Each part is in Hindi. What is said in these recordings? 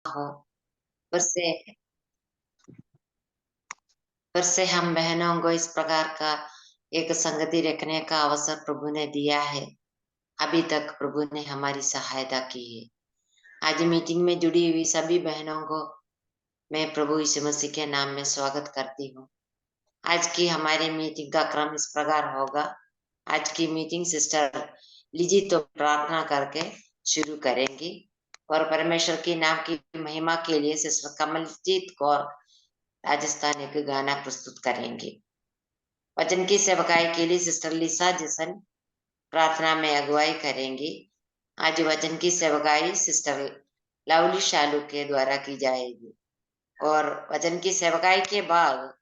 हो। फिर से फिर से हम बहनों को इस प्रकार का एक संगति रखने का अवसर प्रभु ने दिया है। अभी तक प्रभु ने हमारी सहायता की है। आज मीटिंग में जुड़ी हुई सभी बहनों को मैं प्रभु यीशु मसीह के नाम में स्वागत करती हूँ। आज की हमारी मीटिंग का क्रम इस प्रकार होगा। आज की मीटिंग सिस्टर लिजी तो प्रार्थना करके शुरू करेंगी और परमेश्वर के नाम की महिमा के लिए सिस्टर कमलजीत कौर राजस्थान एक गाना प्रस्तुत करेंगे। वचन की सेवकाई के लिए सिस्टर लिसा जैसन प्रार्थना में अगुवाई करेंगी। आज वचन की सेवकाई सिस्टर लवली शालू के द्वारा की जाएगी और वचन की सेवकाई के बाद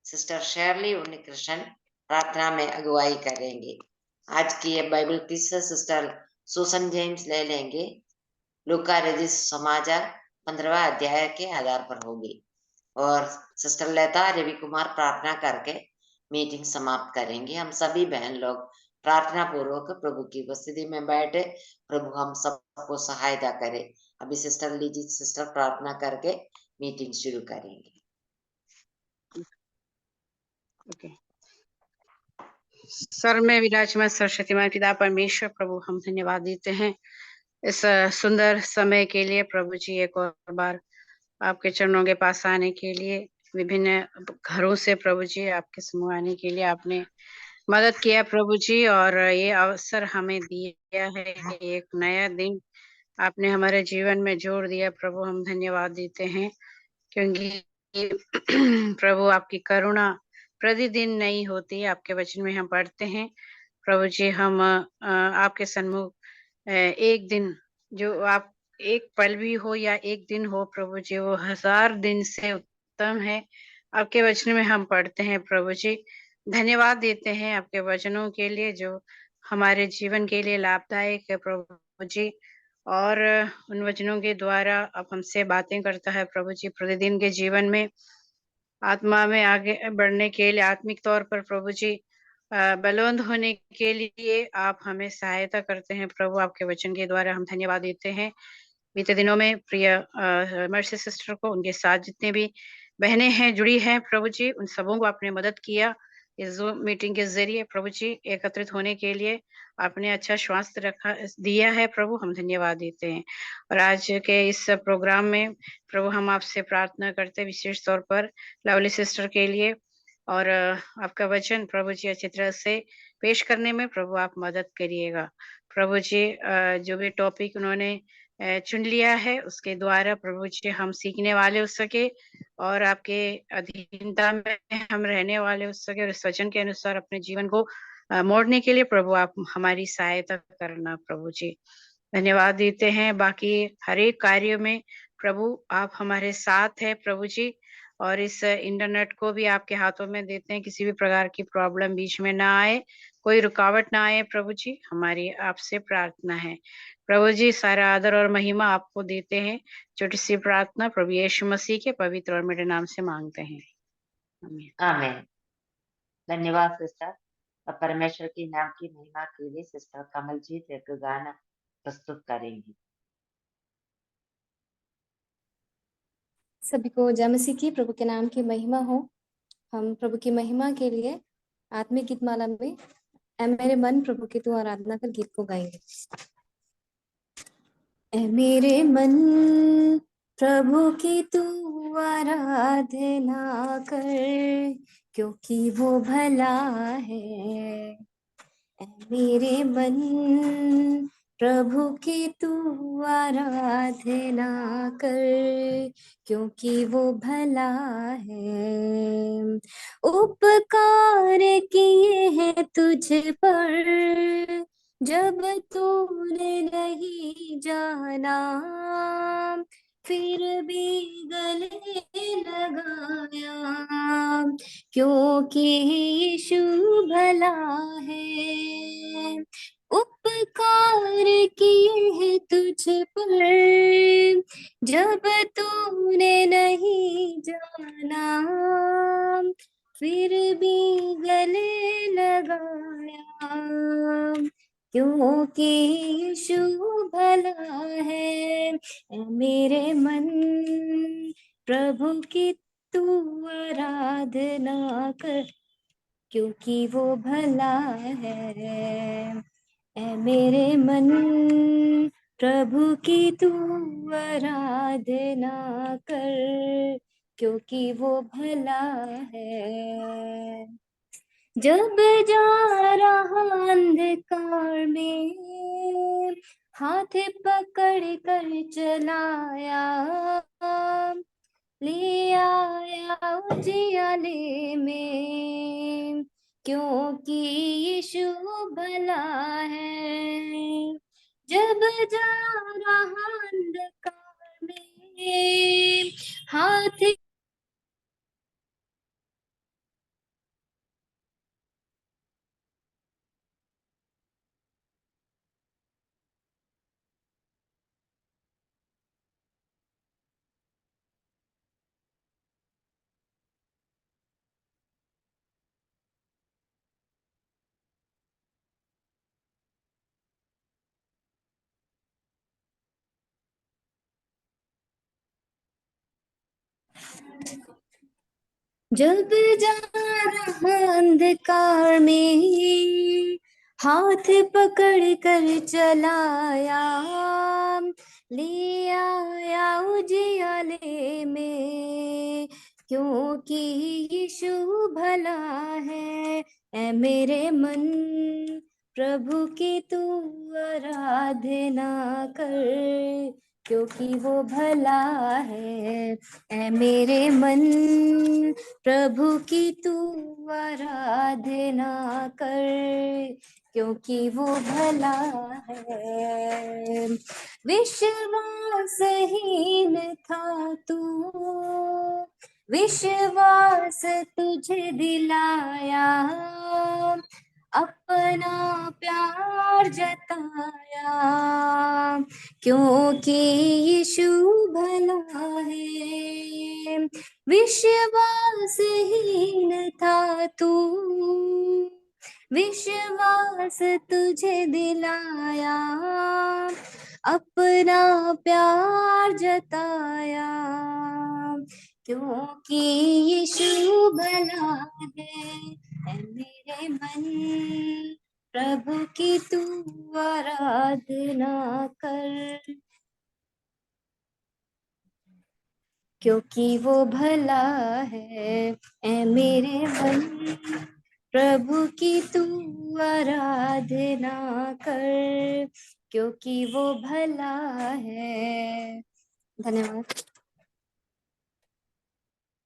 सिस्टर शेरली उन्नीकृष्ण प्रार्थना में अगुवाई करेंगे। आज की ये Bible quiz sister Susan James ले लेंगे। लूका रजिस्टर समाचार 15वां अध्याय के आधार पर होगी और सिस्टर लता रवि कुमार प्रार्थना करके मीटिंग समाप्त करेंगे। हम सभी बहन लोग प्रार्थना पूर्वक प्रभु की उपस्थिति में बैठे, प्रभु हम सबको सहायता करे। अभी सिस्टर लीजी सिस्टर प्रार्थना करके मीटिंग शुरू करेंगे। ओके। सर में विराजमान सरस्वतीमान पिता परमेश्वर प्रभु हम धन्यवाद देते हैं इस सुंदर समय के लिए। प्रभु जी एक और बार आपके चरणों के पास आने के लिए, विभिन्न घरों से प्रभु जी आपके समूह आने के लिए आपने मदद किया प्रभु जी, और ये अवसर हमें दिया है कि एक नया दिन आपने हमारे जीवन में जोड़ दिया। प्रभु हम धन्यवाद देते हैं क्योंकि प्रभु आपकी करुणा प्रतिदिन नहीं होती। आपके वचन में हम पढ़ते हैं प्रभु जी, हम आपके सन्मुख एक दिन, जो आप एक पल भी हो या एक दिन हो प्रभु जी, वो 1000 दिन से उत्तम है। आपके वचन में हम पढ़ते हैं प्रभु जी, धन्यवाद देते हैं आपके वचनों के लिए जो हमारे जीवन के लिए लाभदायक है प्रभु जी। और उन वचनों के द्वारा आप हमसे बातें करता है प्रभु जी। प्रतिदिन के जीवन में आत्मा में आगे बढ़ने के लिए, आत्मिक तौर पर प्रभु जी बलवंत होने के लिए आप हमें सहायता करते हैं प्रभु। आपके वचन के द्वारा हम धन्यवाद देते हैं। बीते दिनों में प्रिय मर्सी सिस्टर को, उनके साथ जितने भी बहनें हैं जुड़ी हैं प्रभु जी, उन सबों को आपने मदद किया इस जूम मीटिंग के जरिए प्रभु जी एकत्रित होने के लिए। आपने अच्छा स्वास्थ्य रखा दिया है प्रभु, हम धन्यवाद देते हैं। और आज के इस प्रोग्राम में प्रभु हम आपसे प्रार्थना करते हैं विशेष तौर पर लवली सिस्टर के लिए, और आपका वचन प्रभु जी अच्छी तरह से पेश करने में प्रभु आप मदद करिएगा प्रभु जी। जो भी टॉपिक उन्होंने चुन लिया है उसके द्वारा प्रभु जी हम सीखने वाले हो सके और आपके अधीनता में हम रहने वाले हो सके, और इस वचन के अनुसार अपने जीवन को मोड़ने के लिए प्रभु आप हमारी सहायता करना प्रभु जी। धन्यवाद देते हैं। बाकी हर एक कार्य में प्रभु आप हमारे साथ है प्रभु जी, और इस इंटरनेट को भी आपके हाथों में देते हैं। किसी भी प्रकार की प्रॉब्लम बीच में ना आए, कोई रुकावट ना आए प्रभु जी, हमारी आपसे प्रार्थना है प्रभु जी। सारा आदर और महिमा आपको देते हैं। छोटी सी प्रार्थना प्रभु यीशु मसीह के पवित्र और मेरे नाम से मांगते हैं, आमीन। आमीन। धन्यवाद सिस्टर। और परमेश्वर की नाम की महिमा के लिए सिस्टर कमलजीत एक गाना प्रस्तुत करेंगी। सभी को जय मसीह की, प्रभु के नाम की महिमा हो। हम प्रभु की महिमा के लिए आत्मिक गीत माला में ऐ मेरे मन प्रभु की तू आराधना कर गीत को गाएंगे। ऐ मेरे मन प्रभु की तू आराधना कर, क्योंकि वो भला है। ऐ मेरे मन प्रभु की तू आराधना कर, क्योंकि वो भला है। उपकार किए हैं तुझ पर जब तूने नहीं जाना, फिर भी गले लगाया, क्योंकि यीशु भला है। उपकार किए हैं तुझ पर जब तूने नहीं जाना, फिर भी गले लगाया, क्योंकि यीशु भला है। ऐ मेरे मन प्रभु की तू आराधना कर, क्योंकि वो भला है। ऐ मेरे मन प्रभु की तू आराधना कर, क्योंकि वो भला है। जब जा रहा अंधकार में हाथ पकड़ कर चलाया, ले आया उजियाले में, क्योंकि यीशु भला है। जब जा रहा अंधकार में हाथ जब जा रहा अंधकार में हाथ पकड़ कर चलाया, ले आया उजियाले में, क्योंकि यीशु भला है। ऐ मेरे मन प्रभु की तू आराधना कर, क्योंकि वो भला है। ऐ मेरे मन प्रभु की तू आराधना कर, क्योंकि वो भला है। विश्वासहीन था तू, विश्वास तुझे दिलाया, अपना प्यार जताया, क्योंकि यीशु भला है। विश्वासहीन था तू, विश्वास तुझे दिलाया, अपना प्यार जताया, क्योंकि यीशु भला है। ऐ मेरे मन प्रभु की तू आराधना कर, क्योंकि वो भला है। ऐ मेरे मन प्रभु की तू आराधना कर, क्योंकि वो भला है। धन्यवाद।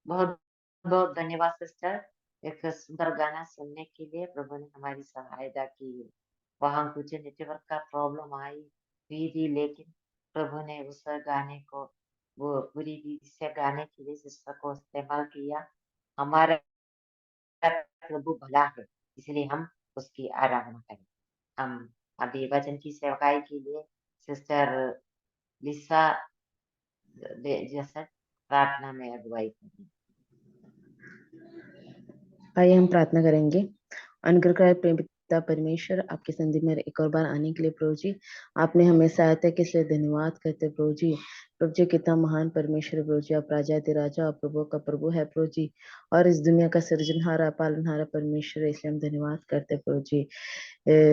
बहुत बहुत धन्यवाद सिस्टर, एक सुंदर गाना सुनने के लिए। प्रभु ने हमारी सहायता की है। वहाँ कुछ नेटवर्क का प्रॉब्लम आई हुई थी, लेकिन प्रभु ने उस गाने को वो पूरी रीति से गाने के लिए सिस्टर को इस्तेमाल किया। हमारा प्रभु भला है, इसलिए हम उसकी आराधना करें। हम अभी वचन की सेवकाई के लिए सिस्टर लिसा जैसे प्रार्थना में अगुवाई करें। आइए हम प्रार्थना करेंगे। अनुग्रह प्रेम पिता परमेश्वर, आपके संधि में एक और बार आने के लिए प्रभु जी, आपने हमें सहायता के लिए धन्यवाद करते प्रभु जी। प्रभु जी कितना महान परमेश्वर प्रभु जी, आप राजा दे राजा और प्रभु का प्रभु है प्रभु जी, और इस दुनिया का सृजनहारा पालनहारा परमेश्वर, इसलिए हम धन्यवाद करते प्रभु जी।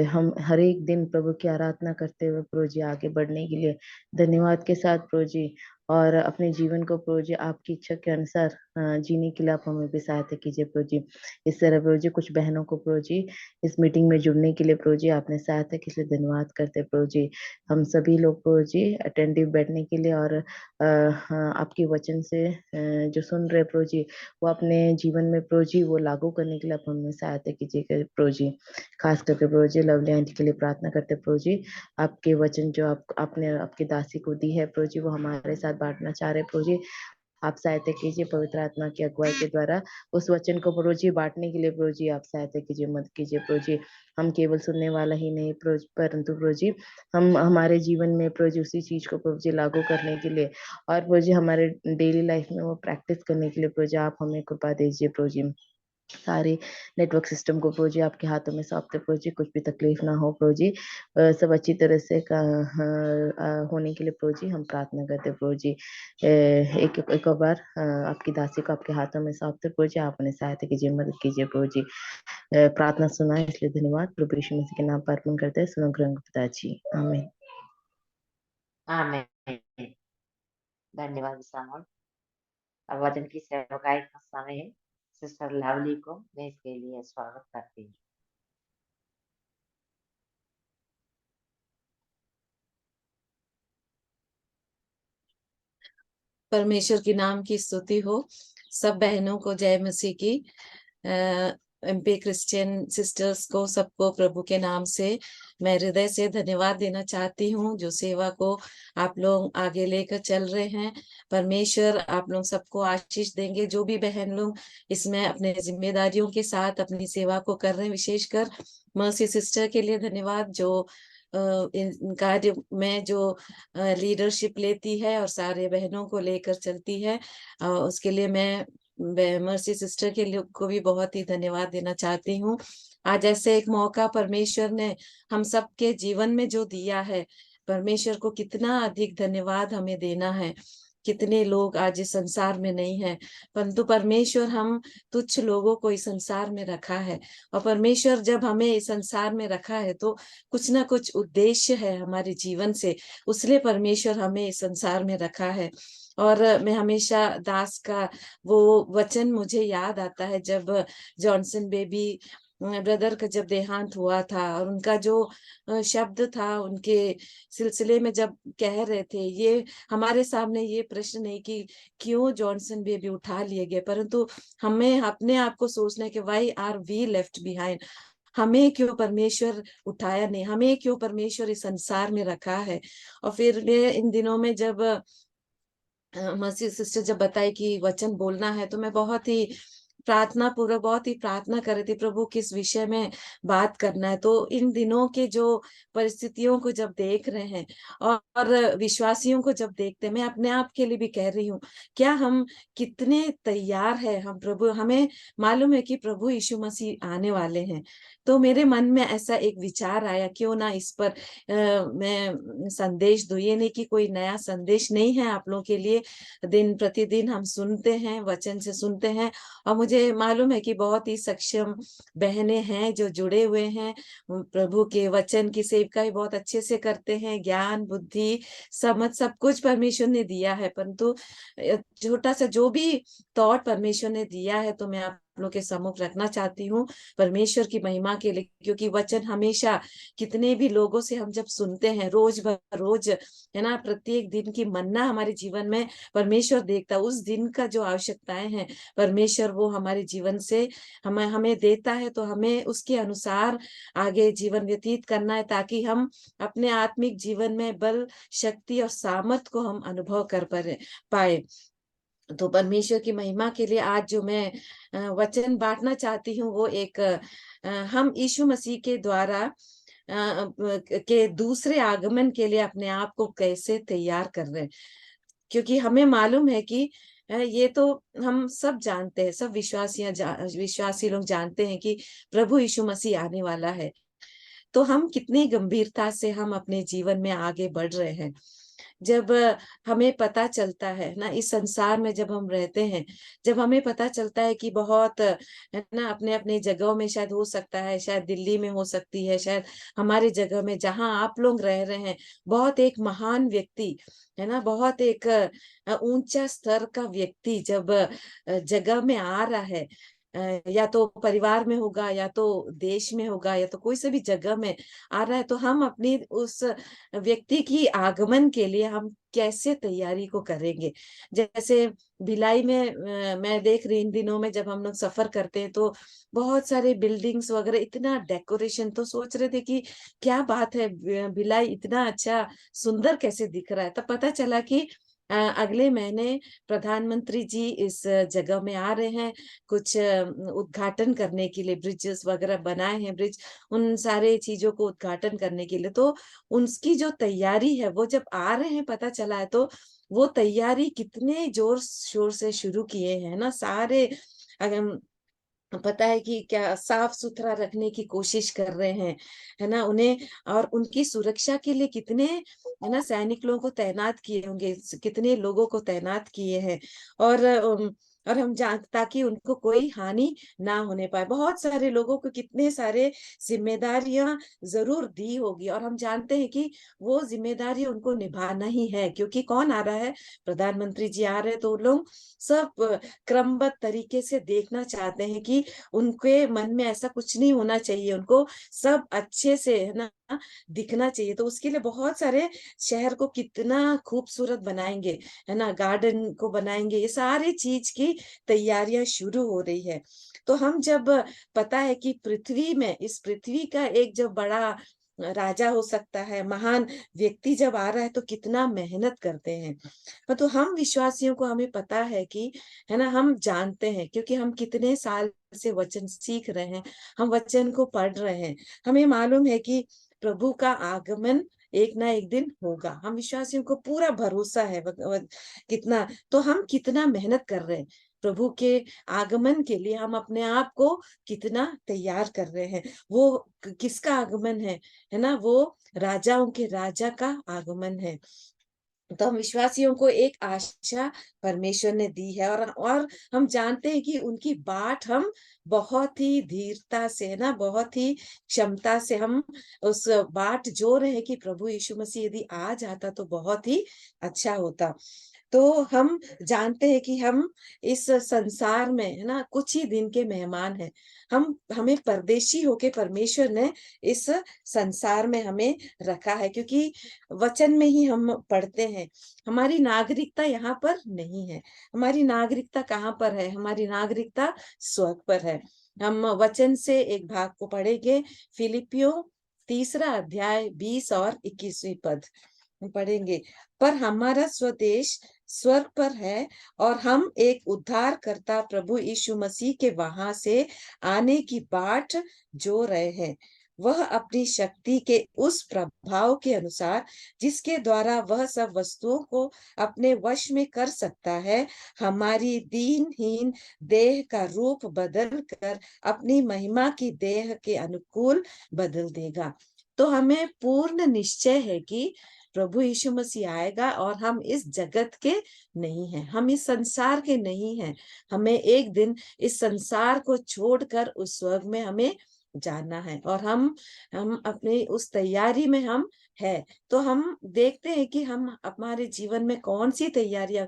हम हर एक दिन प्रभु की आराधना करते हुए प्रभु जी आगे बढ़ने के लिए धन्यवाद के साथ प्रभु जी, और अपने जीवन को प्रभु जी आपकी इच्छा के अनुसार जीने के लिए आप हमें भी सहायता कीजिए प्रभु जी। इस तरह प्रभु जी कुछ बहनों को प्रभु जी इस मीटिंग में जुड़ने के लिए प्रभु जी आपने सहायता के लिए धन्यवाद करते प्रभु जी। हम सभी लोग प्रभु जी अटेंटिव बैठने के लिए और आपके वचन से जो सुन रहे प्रभु जी, वो अपने जीवन में प्रभु जी वो लागू करने के लिए आप हमें सहायता कीजिएगा प्रभु जी। खास करके प्रभु जी लवली आंटी के लिए प्रार्थना करते प्रभु जी, आपके वचन जो आपने आपकी दासी को दी है प्रभु जी, वो हमारे साथ बांटना चाह रहे प्रभु जी। आप सहायता कीजिए पवित्र आत्मा की अगुवाई के द्वारा उस वचन को प्रभु जी बांटने के लिए प्रभु जी आप सहायता कीजिए, मदद कीजिए प्रभु जी। हम केवल सुनने वाला ही नहीं परंतु प्रभु जी हम हमारे जीवन में प्रभु जी उसी चीज को प्रभु जी लागू करने के लिए और प्रभु जी हमारे डेली लाइफ में वो प्रैक्टिस करने के लिए प्रभु जी आप हमें कृपा दीजिए प्रभु जी। सारे नेटवर्क सिस्टम को प्रभु जी आपके हाथों में सौंपते प्रभु जी, कुछ भी तकलीफ ना हो प्रभु जी, सब अच्छी तरह से होने के लिए प्रभु जी हम प्रार्थना करते प्रभु जी। एक और बार आपकी दासी को आपके हाथों में सौंपते प्रभु जी, आप उन्हें सहायता कीजिए, मदद कीजिए प्रभु जी। प्रार्थना सुना है इसलिए धन्यवाद, प्रभु यीशु मसीह के नाम पर अर्पण करते हैं, सुनो ग्रहण पिताजी, आमीन। आमीन। धन्यवाद सामोल। अब वचन की सेवकाई का समय है। सिस्टर लवली को मैं इसके लिए स्वागत करती हूँ। परमेश्वर के नाम की स्तुति हो। सब बहनों को जय मसीह की। एमपी क्रिश्चियन सिस्टर्स को सबको प्रभु के नाम से मैं हृदय से धन्यवाद देना चाहती हूँ, जो सेवा को आप लोग आगे लेकर चल रहे हैं। परमेश्वर आप लोग सबको आशीष देंगे। जो भी बहन लोग इसमें अपने जिम्मेदारियों के साथ अपनी सेवा को कर रहे हैं, विशेषकर मर्सी सिस्टर के लिए धन्यवाद, जो इन कार्य में जो लीडरशिप लेती है और सारे बहनों को लेकर चलती है। उसके लिए मैं मर्सी सिस्टर के लिए को भी बहुत ही धन्यवाद देना चाहती हूँ। आज ऐसे एक मौका परमेश्वर ने हम सबके जीवन में जो दिया है, परमेश्वर को कितना अधिक धन्यवाद हमें देना है। कितने लोग आज इस संसार में नहीं है, परंतु परमेश्वर हम तुच्छ लोगों को इस संसार में रखा है। और परमेश्वर जब हमें इस संसार में रखा है तो कुछ ना कुछ उद्देश्य है हमारे जीवन से, उसलिए परमेश्वर हमें इस संसार में रखा है। और मैं हमेशा दास का वो वचन मुझे याद आता है, जब जॉनसन बेबी ब्रदर का जब देहांत हुआ था और उनका जो शब्द था उनके सिलसिले में जब कह रहे थे, ये हमारे सामने ये प्रश्न नहीं कि क्यों जॉनसन बेबी उठा लिए गए, परंतु हमें अपने आप को सोचना है कि why are we left behind, हमें क्यों परमेश्वर उठाया नहीं, हमें क्यों परमेश्वर इस संसार में रखा है। और फिर मैं इन दिनों में जब मसीह सिस्टर जब बताई कि वचन बोलना है, तो मैं बहुत ही प्रार्थना पूर्वक बहुत ही प्रार्थना कर रही थी, प्रभु किस विषय में बात करना है। तो इन दिनों के जो परिस्थितियों को जब देख रहे हैं और विश्वासियों को जब देखते हैं, मैं अपने आप के लिए भी कह रही हूँ, क्या हम कितने तैयार है हम प्रभु, हमें मालूम है कि प्रभु यीशु मसीह आने वाले हैं। तो मेरे मन में ऐसा एक विचार आया, क्यों ना इस पर मैं संदेश दूं। ये नहीं कि कोई नया संदेश नहीं है आप लोगों के लिए, दिन प्रतिदिन हम सुनते हैं, वचन से सुनते हैं, और मुझे मालूम है कि बहुत ही सक्षम बहनें हैं जो जुड़े हुए हैं, प्रभु के वचन की सेवकाई बहुत अच्छे से करते हैं, ज्ञान बुद्धि समझ सब कुछ परमेश्वर ने दिया है, परंतु छोटा सा जो भी थॉट परमेश्वर ने दिया है, तो मैं आप लोग के सम्मुख रखना चाहती हूँ परमेश्वर की महिमा के लिए। क्योंकि वचन हमेशा कितने भी लोगों से हम जब सुनते हैं, रोज भर रोज है ना, प्रत्येक दिन की मन्ना हमारे जीवन में परमेश्वर देखता है। उस दिन का जो आवश्यकताएं हैं परमेश्वर वो हमारे जीवन से हमें देता है, तो हमें उसके अनुसार आगे जीवन व्यतीत करना है, ताकि हम अपने आत्मिक जीवन में बल शक्ति और सामर्थ को हम अनुभव कर पाए। तो परमेश्वर की महिमा के लिए आज जो मैं वचन बांटना चाहती हूँ, वो एक हम यीशु मसीह के द्वारा के दूसरे आगमन के लिए अपने आप को कैसे तैयार कर रहे हैं। क्योंकि हमें मालूम है कि ये तो हम सब जानते हैं, सब विश्वासी लोग जानते हैं कि प्रभु यीशु मसीह आने वाला है। तो हम कितनी गंभीरता से हम अपने जीवन में आगे बढ़ रहे हैं। जब हमें पता चलता है ना, इस संसार में जब हम रहते हैं, जब हमें पता चलता है कि बहुत है ना, अपने अपने जगहों में शायद हो सकता है, शायद दिल्ली में हो सकती है, शायद हमारे जगह में जहां आप लोग रह रहे हैं, बहुत एक महान व्यक्ति है ना, बहुत एक ऊंचा स्तर का व्यक्ति जब जगह में आ रहा है, या तो परिवार में होगा, या तो देश में होगा, या तो कोई से भी जगह में आ रहा है, तो हम अपनी उस व्यक्ति की आगमन के लिए हम कैसे तैयारी को करेंगे। जैसे भिलाई में मैं देख रही इन दिनों में जब हम लोग सफर करते हैं, तो बहुत सारे बिल्डिंग्स वगैरह, इतना डेकोरेशन, तो सोच रहे थे कि क्या बात है, भिलाई इतना अच्छा सुंदर कैसे दिख रहा है। तब पता चला कि अगले महीने प्रधानमंत्री जी इस जगह में आ रहे हैं, कुछ उद्घाटन करने के लिए, ब्रिजेस वगैरह बनाए हैं, ब्रिज, उन सारे चीजों को उद्घाटन करने के लिए। तो उनकी जो तैयारी है, वो जब आ रहे हैं पता चला है, तो वो तैयारी कितने जोर शोर से शुरू किए हैं ना सारे पता है कि क्या साफ सुथरा रखने की कोशिश कर रहे हैं, है ना, उन्हें, और उनकी सुरक्षा के लिए कितने, है ना, सैनिक लोगों को तैनात किए होंगे, कितने लोगों को तैनात किए हैं। और हम जान, ताकि उनको कोई हानि ना होने पाए। बहुत सारे लोगों को कितने सारे जिम्मेदारियां जरूर दी होगी, और हम जानते हैं कि वो जिम्मेदारी उनको निभाना ही है, क्योंकि कौन आ रहा है, प्रधानमंत्री जी आ रहे हैं, तो वो लोग सब क्रमबद्ध तरीके से देखना चाहते हैं कि उनके मन में ऐसा कुछ नहीं होना चाहिए, उनको सब अच्छे से, है ना, दिखना चाहिए। तो उसके लिए बहुत सारे शहर को कितना खूबसूरत बनाएंगे, है ना, गार्डन को बनाएंगे, ये सारी चीज की तैयारियां शुरू हो रही है। तो हम जब, पता है कि पृथ्वी में, इस पृथ्वी का एक जब बड़ा राजा हो सकता है, महान व्यक्ति जब आ रहा है, तो कितना मेहनत करते हैं। पर तो हम विश्वासियों को, हमें पता है कि, है ना, हम जानते हैं, क्योंकि हम कितने साल से वचन सीख रहे हैं, हम वचन को पढ़ रहे हैं, हमें मालूम है कि प्रभु का आगमन एक ना एक दिन होगा। हम विश्वासियों को पूरा भरोसा है, कितना, तो हम कितना मेहनत कर रहे हैं प्रभु के आगमन के लिए, हम अपने आप को कितना तैयार कर रहे हैं। वो किसका आगमन है ना, वो राजाओं के राजा का आगमन है। तो हम विश्वासियों को एक आशा परमेश्वर ने दी है, और हम जानते हैं कि उनकी बाट हम बहुत ही धीरता से, है ना, बहुत ही क्षमता से हम उस बाट जो रहे कि प्रभु यीशु मसीह यदि आ जाता तो बहुत ही अच्छा होता। तो हम जानते हैं कि हम इस संसार में, है ना, कुछ ही दिन के मेहमान हैं। हमें परदेशी होके परमेश्वर ने इस संसार में हमें रखा है, क्योंकि वचन में ही हम पढ़ते हैं। हमारी नागरिकता यहाँ पर नहीं है। हमारी नागरिकता कहाँ पर है? हमारी नागरिकता स्वर्ग पर है। हम वचन से एक भाग को पढ़ेंगे, फिलिपियों 3 अध्याय 20 और 21 पद पढ़ेंगे। पर हमारा स्वदेश स्वर्ग पर है, और हम एक उद्धारकर्ता प्रभु यीशु मसीह के वहां से आने की बाट जो रहे हैं। वह अपनी शक्ति के उस प्रभाव के अनुसार, जिसके द्वारा वह सब वस्तुओं को अपने वश में कर सकता है, हमारी दीनहीन देह का रूप बदल कर अपनी महिमा की देह के अनुकूल बदल देगा। तो हमें पूर्ण निश्चय है कि प्रभु यीशु मसीह आएगा, और हम इस जगत के नहीं हैं, हम इस संसार के नहीं हैं। हमें एक दिन इस संसार को छोड़कर उस स्वर्ग में हमें जाना है, और हम अपनी उस तैयारी में हम है। तो हम देखते हैं कि हम हमारे जीवन में कौन सी तैयारियां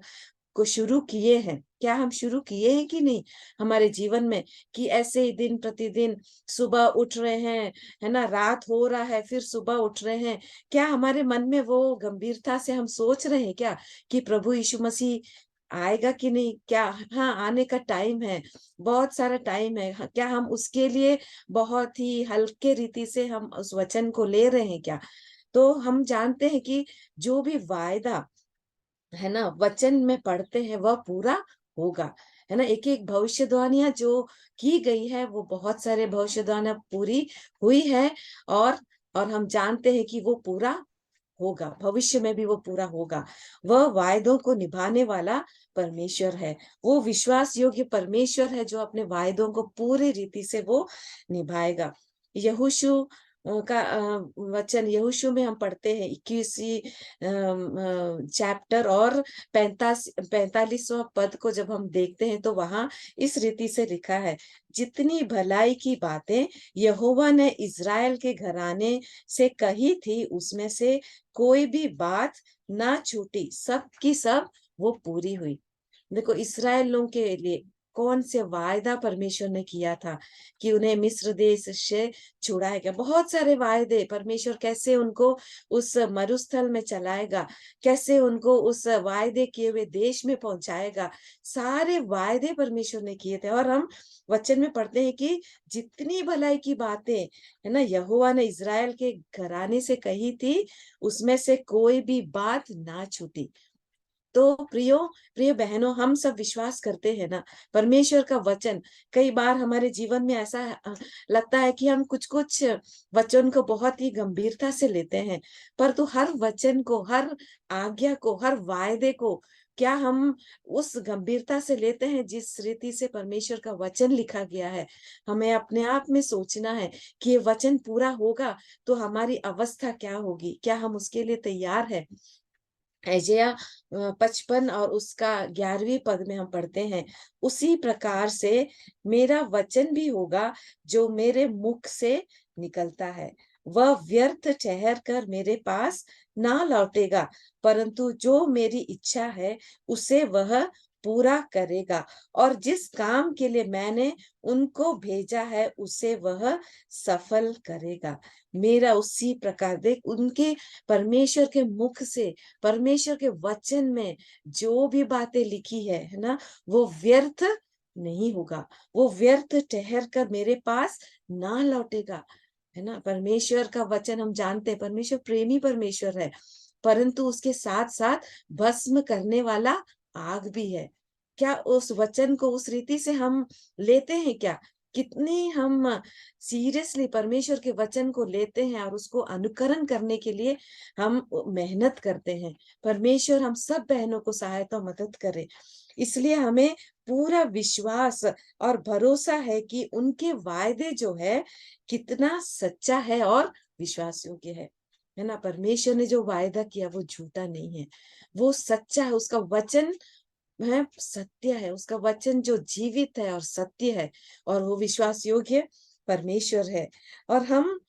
को शुरू किए हैं, क्या हम शुरू किए हैं कि नहीं हमारे जीवन में, कि ऐसे ही दिन प्रतिदिन सुबह उठ रहे हैं, है ना, रात हो रहा है, फिर सुबह उठ रहे हैं। क्या हमारे मन में वो गंभीरता से हम सोच रहे हैं क्या कि प्रभु यीशु मसीह आएगा कि नहीं? क्या, हाँ, आने का टाइम है, बहुत सारा टाइम है। क्या हम उसके लिए बहुत ही हल्के रीति से हम उस वचन को ले रहे हैं क्या? तो हम जानते हैं कि जो भी वायदा, है ना, वचन में पढ़ते हैं वह पूरा होगा, है ना। एक एक भविष्यवाणियां जो की गई है, वो बहुत सारे भविष्यवाणियां पूरी हुई है, और और हम जानते हैं कि वो पूरा होगा, भविष्य में भी वो पूरा होगा। वह वायदों को निभाने वाला परमेश्वर है, वो विश्वास योग्य परमेश्वर है, जो अपने वायदों को पूरी रीति से वो निभाएगा। यहोशू का वचन, यहोशू में हम पढ़ते हैं 21 चैप्टर और 45वां पद को जब हम देखते हैं, तो वहां इस रीति से लिखा है, जितनी भलाई की बातें यहोवा ने इज़राइल के घराने से कही थी, उसमें से कोई भी बात ना छूटी, सब की सब वो पूरी हुई। देखो, इस्राएल लोगों के लिए कौन से वायदा परमेश्वर ने किया था कि उन्हें मिस्र देश से छुड़ाएगा। बहुत सारे वायदे, परमेश्वर कैसे उनको उस मरुस्थल में चलाएगा, कैसे उनको उस वायदे किए हुए देश में पहुंचाएगा, सारे वायदे परमेश्वर ने किए थे। और हम वचन में पढ़ते हैं कि जितनी भलाई की बातें, है ना, यहोवा ने इज़राइल के घराने से कही थी, उसमें से कोई भी बात ना छूटी। तो प्रिय बहनों, हम सब विश्वास करते हैं ना परमेश्वर का वचन। कई बार हमारे जीवन में ऐसा लगता है कि हम कुछ कुछ वचन को बहुत ही गंभीरता से लेते हैं, पर तो हर वचन को, हर आज्ञा को, हर वायदे को क्या हम उस गंभीरता से लेते हैं जिस रीति से परमेश्वर का वचन लिखा गया है? हमें अपने आप में सोचना है कि ये वचन पूरा होगा तो हमारी अवस्था क्या होगी, क्या हम उसके लिए तैयार है? यशायाह 55 और उसका 11वीं पद में हम पढ़ते हैं, उसी प्रकार से मेरा वचन भी होगा जो मेरे मुख से निकलता है, वह व्यर्थ ठहर कर मेरे पास ना लौटेगा, परंतु जो मेरी इच्छा है उसे वह पूरा करेगा, और जिस काम के लिए मैंने उनको भेजा है उसे वह सफल करेगा। मेरा उसी प्रकार देख, उनके परमेश्वर के मुख से, परमेश्वर के वचन में जो भी बातें लिखी है ना, वो व्यर्थ नहीं होगा, वो व्यर्थ ठहर कर मेरे पास ना लौटेगा, है ना। परमेश्वर का वचन हम जानते हैं, परमेश्वर प्रेमी परमेश्वर है, परंतु उसके साथ साथ भस्म करने वाला आग भी है। क्या उस वचन को उस रीति से हम लेते हैं क्या? कितने हम सीरियसली परमेश्वर के वचन को लेते हैं और उसको अनुकरण करने के लिए हम मेहनत करते हैं। परमेश्वर हम सब बहनों को सहायता मदद करे। इसलिए हमें पूरा विश्वास और भरोसा है कि उनके वायदे जो है कितना सच्चा है और विश्वास योग्य है ना। परमेश्वर ने जो वायदा किया वो झूठा नहीं है, वो सच्चा है, उसका वचन है सत्य है, उसका वचन जो जीवित है और सत्य है, और वो विश्वास योग्य परमेश्वर है। और हम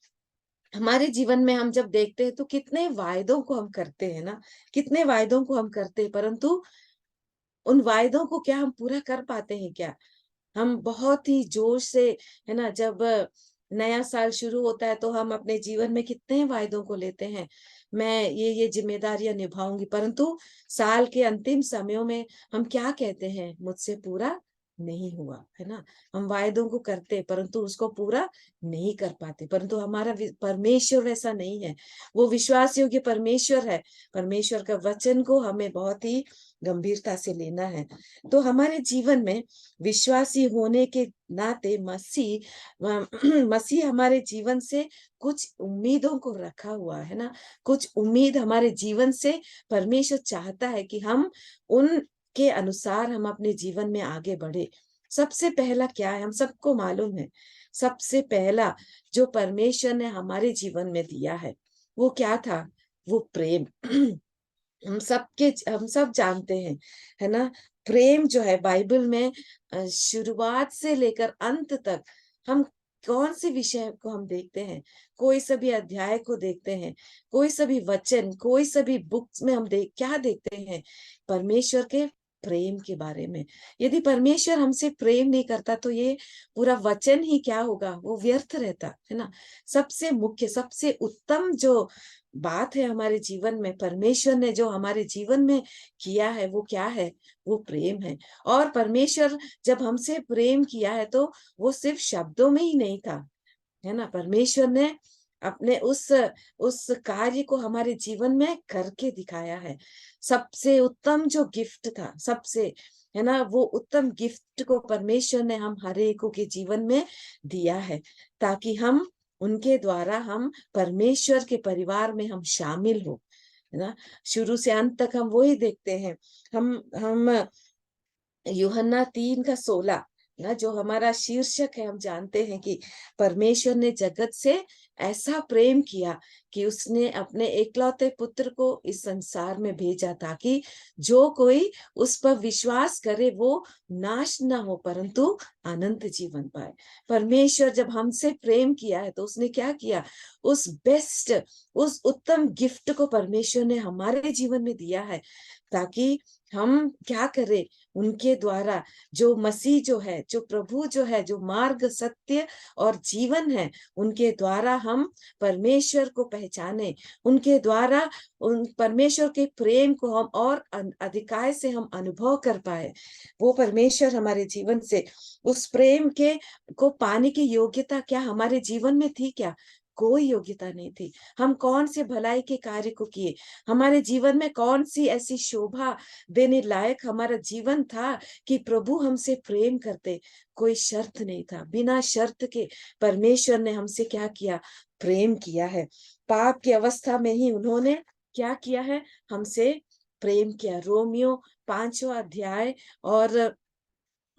हमारे जीवन में हम जब देखते हैं तो कितने वायदों को हम करते हैं ना, कितने वायदों को हम करते हैं, परंतु उन वायदों को क्या हम पूरा कर पाते हैं क्या? हम बहुत ही जोश से, है ना, जब नया साल शुरू होता है तो हम अपने जीवन में कितने वायदों को लेते हैं, मैं ये जिम्मेदारियां निभाऊंगी, परंतु साल के अंतिम समयों में हम क्या कहते हैं? मुझसे पूरा नहीं हुआ, है ना। हम वायदों को करते परंतु उसको पूरा नहीं कर पाते, परंतु हमारा परमेश्वर वैसा नहीं है, वो विश्वास योग्य परमेश्वर है। परमेश्वर का वचन को हमें बहुत ही गंभीरता से लेना है। तो हमारे जीवन में विश्वासी होने के नाते मसीह हमारे जीवन से कुछ उम्मीदों को रखा हुआ है ना, कुछ उम्मीद हमारे जीवन से परमेश्वर चाहता है कि हम उनके अनुसार हम अपने जीवन में आगे बढ़े। सबसे पहला क्या है, हम सबको मालूम है, सबसे पहला जो परमेश्वर ने हमारे जीवन में दिया है वो क्या था? वो प्रेम। हम सब जानते हैं, है ना। प्रेम जो है बाइबल में शुरुआत से लेकर अंत तक हम कौन से विषय को हम देखते हैं, कोई सभी अध्याय को देखते हैं, कोई सभी वचन, कोई सभी बुक्स में हम क्या देखते हैं? परमेश्वर के प्रेम के बारे में। यदि परमेश्वर हमसे प्रेम नहीं करता तो ये पूरा वचन ही क्या होगा? वो व्यर्थ रहता, है ना। सबसे मुख्य, सबसे उत्तम जो बात है हमारे जीवन में, परमेश्वर ने जो हमारे जीवन में किया है वो क्या है? वो प्रेम है। और परमेश्वर जब हमसे प्रेम किया है तो वो सिर्फ शब्दों में ही नहीं था, है ना। परमेश्वर ने अपने उस कार्य को हमारे जीवन में करके दिखाया है। सबसे उत्तम जो गिफ्ट था, सबसे, है ना, वो उत्तम गिफ्ट को परमेश्वर ने हम हर एक के जीवन में दिया है, ताकि हम उनके द्वारा हम परमेश्वर के परिवार में हम शामिल हो, है ना। शुरू से अंत तक हम वही देखते हैं। हम यूहन्ना 3:16 ना, जो हमारा शीर्षक है, हम जानते हैं कि परमेश्वर ने जगत से ऐसा प्रेम किया कि उसने अपने एकलौते पुत्र को इस संसार में भेजा, ताकि जो कोई उस पर विश्वास करे वो नाश ना हो परंतु अनंत जीवन पाए। परमेश्वर जब हमसे प्रेम किया है तो उसने क्या किया? उस उत्तम गिफ्ट को परमेश्वर ने हमारे जीवन में दिया है, ताकि हम क्या करें? उनके द्वारा जो मसीह जो है, जो प्रभु जो है, जो मार्ग, सत्य और जीवन है, उनके द्वारा हम परमेश्वर को पहचाने, उनके द्वारा उन परमेश्वर के प्रेम को हम और अधिकाय से हम अनुभव कर पाए। वो परमेश्वर हमारे जीवन से उस प्रेम के को पाने की योग्यता क्या हमारे जीवन में थी? क्या? कोई योग्यता नहीं थी। हम कौन से भलाई के कार्य को किए? हमारे जीवन में कौन सी ऐसी शोभा देने लायक हमारा जीवन था कि प्रभु हमसे प्रेम करते? कोई शर्त नहीं था, बिना शर्त के परमेश्वर ने हमसे क्या किया? प्रेम किया है। पाप की अवस्था में ही उन्होंने क्या किया है? हमसे प्रेम किया। रोमियो 5वां अध्याय और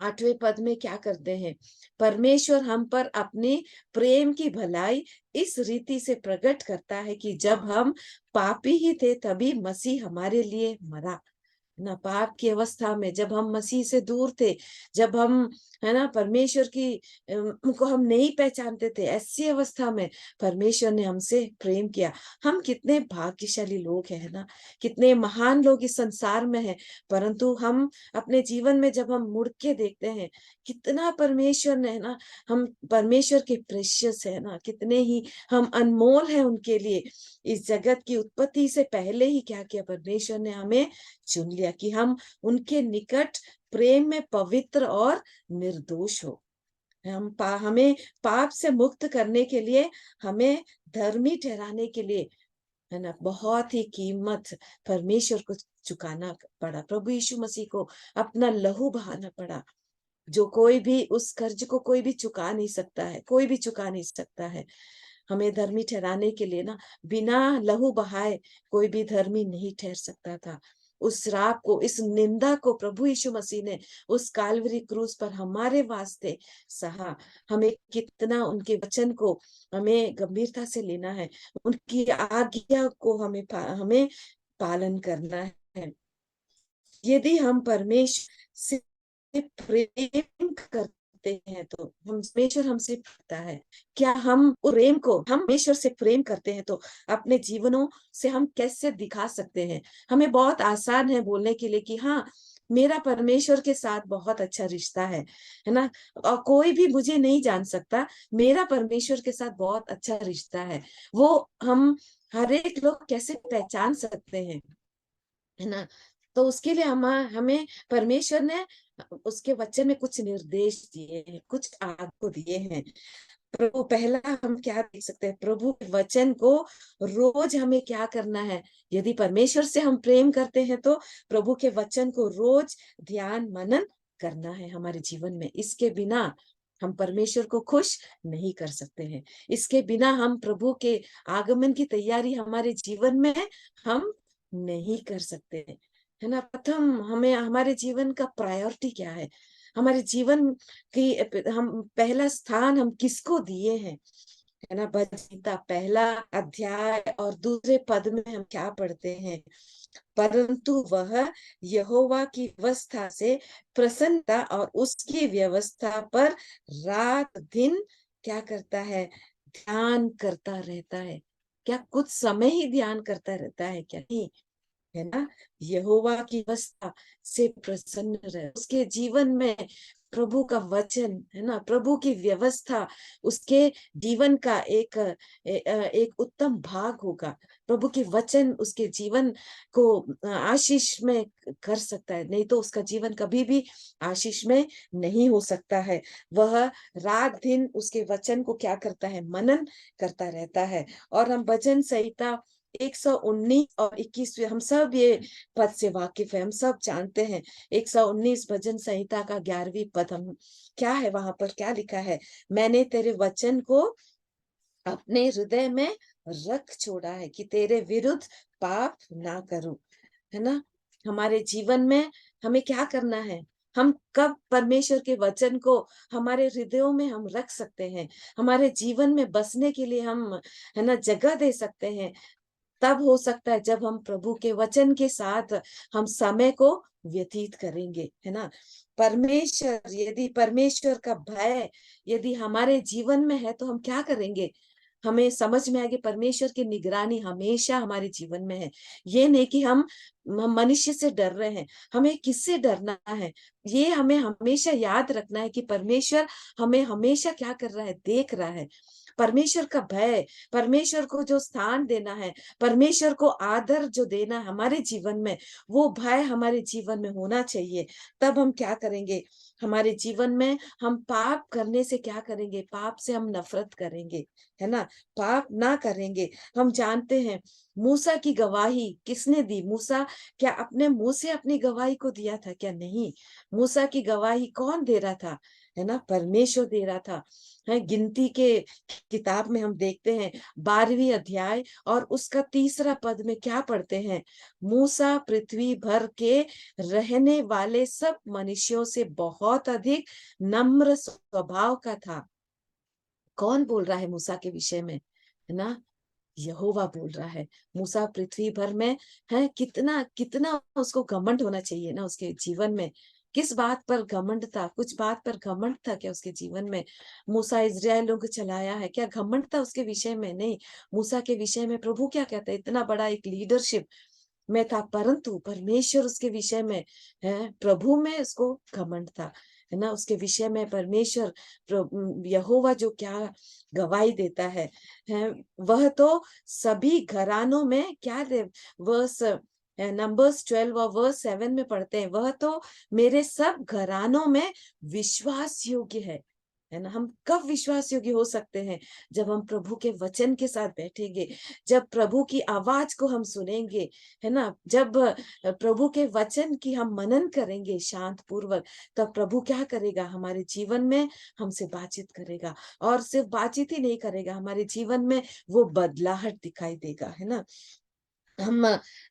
8वें पद में क्या करते हैं? परमेश्वर हम पर अपने प्रेम की भलाई इस रीति से प्रकट करता है कि जब हम पापी ही थे तभी मसीह हमारे लिए मरा। ना, पाप की अवस्था में जब हम मसीह से दूर थे, जब हम, है ना, परमेश्वर की को हम नहीं पहचानते थे, ऐसी अवस्था में परमेश्वर ने हमसे प्रेम किया। हम कितने भाग्यशाली लोग हैं, है ना, कितने महान लोग इस संसार में हैं, परंतु हम अपने जीवन में जब हम मुड़ के देखते हैं, कितना परमेश्वर ने, है ना, हम परमेश्वर के प्रेशियस है ना, कितने ही हम अनमोल हैं उनके लिए। इस जगत की उत्पत्ति से पहले ही क्या किया, परमेश्वर ने हमें चुन लिया कि हम उनके निकट प्रेम में पवित्र और निर्दोष हो। हमें पाप से मुक्त करने के लिए, हमें धर्मी ठहराने के लिए, है ना, बहुत ही कीमत परमेश्वर को चुकाना पड़ा। प्रभु यीशु मसीह को अपना लहू बहाना पड़ा, जो कोई भी, उस कर्ज को कोई भी चुका नहीं सकता है, कोई भी चुका नहीं सकता है। हमें धर्मी ठहराने के लिए ना, बिना लहू बहाए कोई भी धर्मी नहीं ठहर सकता था। उस श्राप को, इस निंदा को प्रभु यीशु मसीह ने उस काल्वरी क्रूस पर हमारे वास्ते सहा। हमें कितना उनके वचन को हमें गंभीरता से लेना है, उनकी आज्ञा को हमें पालन करना है। यदि हम परमेश्वर से प्रेम करते हैं तो परमेश्वर हमसे पूछता है, क्या हम प्रेम को, हम परमेश्वर से प्रेम करते हैं तो अपने जीवनों से हम कैसे दिखा सकते हैं? हमें बहुत आसान है बोलने के लिए कि हाँ, मेरा परमेश्वर के साथ बहुत अच्छा रिश्ता है ना, और कोई भी मुझे नहीं जान सकता, मेरा परमेश्वर के साथ बहुत अच्छा रिश्ता है। वो हम हर एक लोग कैसे पहचान सकते हैं, है ना? तो उसके लिए हमें परमेश्वर ने उसके वचन में कुछ निर्देश दिए हैं, कुछ आज्ञा दिए हैं। प्रभु, पहला हम क्या देख सकते हैं, प्रभु के वचन को रोज हमें क्या करना है? यदि परमेश्वर से हम प्रेम करते हैं तो प्रभु के वचन को रोज ध्यान मनन करना है हमारे जीवन में। इसके बिना हम परमेश्वर को खुश नहीं कर सकते हैं। इसके बिना हम प्रभु के आगमन की तैयारी हमारे जीवन में हम नहीं कर सकते, है ना। प्रथम हमें हमारे जीवन का प्रायोरिटी क्या है, हमारे जीवन की हम पहला स्थान हम किसको दिए हैं, है ना। भजन संहिता पहला अध्याय और दूसरे पद में हम क्या पढ़ते हैं? परंतु वह यहोवा की व्यवस्था से प्रसन्नता और उसकी व्यवस्था पर रात दिन क्या करता है? ध्यान करता रहता है। क्या कुछ समय ही ध्यान करता रहता है? क्या नहीं, है ना। यहोवा की व्यवस्था से प्रसन्न रहे, उसके जीवन में प्रभु का वचन, है ना, प्रभु की व्यवस्था उसके जीवन का एक उत्तम भाग होगा। प्रभु के वचन उसके जीवन को आशीष में कर सकता है, नहीं तो उसका जीवन कभी भी आशीष में नहीं हो सकता है। वह रात दिन उसके वचन को क्या करता है? मनन करता रहता है। और हम भजन संहिता 119 और 21, हम सब ये पद से वाकिफ है, हम सब जानते हैं। 119 भजन संहिता का 11वीं पद, हम क्या है वहां पर, क्या लिखा है? मैंने तेरे वचन को अपने हृदय में रख छोड़ा है कि तेरे विरुद्ध पाप ना करूं, है ना। हमारे जीवन में हमें क्या करना है? हम कब परमेश्वर के वचन को हमारे हृदयों में हम रख सकते हैं, हमारे जीवन में बसने के लिए हम, है ना, जगह दे सकते हैं? तब हो सकता है जब हम प्रभु के वचन के साथ हम समय को व्यतीत करेंगे, है ना। यदि परमेश्वर का भय यदि हमारे जीवन में है तो हम क्या करेंगे? हमें समझ में आएगी परमेश्वर की निगरानी हमेशा हमारे जीवन में है। ये नहीं कि हम मनुष्य से डर रहे हैं, हमें किससे डरना है? ये हमें हमेशा याद रखना है कि परमेश्वर हमें हमेशा क्या कर रहा है? देख रहा है। परमेश्वर का भय, परमेश्वर को जो स्थान देना है, परमेश्वर को आदर जो देना है हमारे जीवन में, वो भय हमारे जीवन में होना चाहिए। तब हम क्या करेंगे? हमारे जीवन में हम पाप करने से क्या करेंगे? पाप से हम नफरत करेंगे, है ना, पाप ना करेंगे। हम जानते हैं मूसा की गवाही किसने दी? मूसा क्या अपने मुंह से अपनी गवाही को दिया था? क्या नहीं। मूसा की गवाही कौन दे रहा था? है ना, परमेश्वर दे रहा था। है, गिनती के किताब में हम देखते हैं 12वीं अध्याय और उसका 3रा पद में क्या पढ़ते हैं? मूसा पृथ्वी भर के रहने वाले सब मनुष्यों से बहुत अधिक नम्र स्वभाव का था। कौन बोल रहा है मूसा के विषय में? है ना, यहोवा बोल रहा है। मूसा पृथ्वी भर में है, कितना कितना उसको घमंड होना चाहिए ना उसके जीवन में। किस बात पर घमंड था? कुछ बात पर घमंड था क्या उसके जीवन में? मूसा इस्राएलियों को चलाया है, क्या घमंड था उसके विषय में? नहीं। मूसा के विषय में प्रभु क्या कहता है? इतना बड़ा एक लीडरशिप में था, परंतु परमेश्वर उसके विषय में है, प्रभु में उसको घमंड था। है ना, उसके विषय में परमेश्वर यहोवा जो क्या गवाही देता है वह तो सभी घरानों में क्या दे, वर्स नंबर्स 12 और वर्स 7 में पढ़ते हैं, वह तो मेरे सब घरानों में विश्वास योग्य है ना। हम कब विश्वास योग्य हो सकते हैं? जब हम प्रभु के वचन के साथ बैठेंगे, जब प्रभु की आवाज को हम सुनेंगे, है ना, जब प्रभु के वचन की हम मनन करेंगे शांत पूर्वक, तब प्रभु क्या करेगा? हमारे जीवन में हमसे बातचीत करेगा, और सिर्फ बातचीत ही नहीं करेगा, हमारे जीवन में वो बदलाहट दिखाई देगा। है ना, हम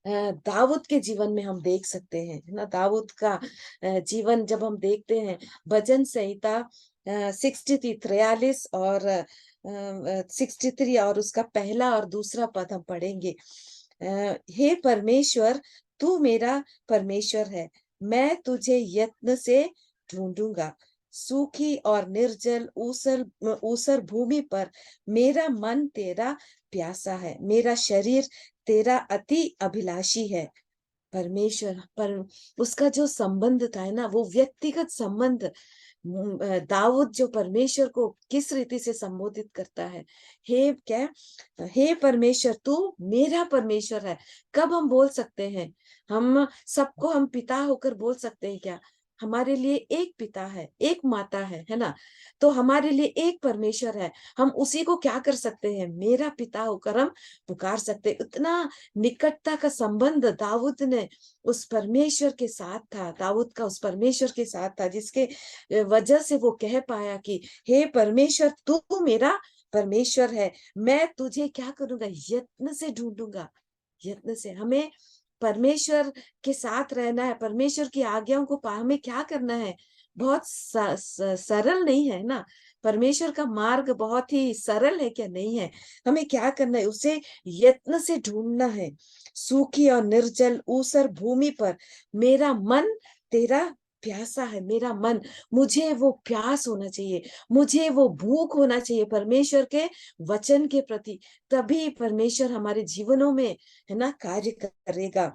दाऊद के जीवन में हम देख सकते हैं, है ना, दाऊद का जीवन जब हम देखते हैं, भजन संहिता 43 और 63 और उसका पहला और दूसरा पद हम पढ़ेंगे। हे परमेश्वर, तू मेरा परमेश्वर है, मैं तुझे यत्न से ढूंढूंगा। सूखी और निर्जल ऊसर भूमि पर मेरा मन तेरा प्यासा है, मेरा शरीर तेरा अति अभिलाषी है। परमेश्वर पर उसका जो संबंध था, है ना, वो व्यक्तिगत संबंध। दाऊद जो परमेश्वर को किस रीति से संबोधित करता है, हे क्या, हे परमेश्वर तू मेरा परमेश्वर है। कब हम बोल सकते हैं? हम सबको हम पिता होकर बोल सकते हैं क्या? हमारे लिए एक पिता है, एक माता है ना, तो हमारे लिए एक परमेश्वर है। हम उसी को क्या कर सकते हैं? मेरा पिता होकर हम पुकार सकते हैं। उतना निकटता का संबंध दाऊद ने उस परमेश्वर के साथ था, दाऊद का उस परमेश्वर के साथ था, जिसके वजह से वो कह पाया कि हे परमेश्वर, तू मेरा परमेश्वर है, मैं तुझे क्या करूंगा? यत्न से ढूंढूंगा। यत्न से हमें परमेश्वर के साथ रहना है, परमेश्वर की आज्ञाओं को हमें क्या करना है? बहुत सरल नहीं है ना, परमेश्वर का मार्ग बहुत ही सरल है क्या? नहीं है। हमें क्या करना है? उसे यत्न से ढूंढना है। सूखी और निर्जल ऊसर भूमि पर मेरा मन तेरा प्यासा है, मेरा मन, मुझे वो प्यास होना चाहिए, मुझे वो भूख होना चाहिए परमेश्वर के वचन के प्रति। तभी परमेश्वर हमारे जीवनों में, है ना, कार्य करेगा।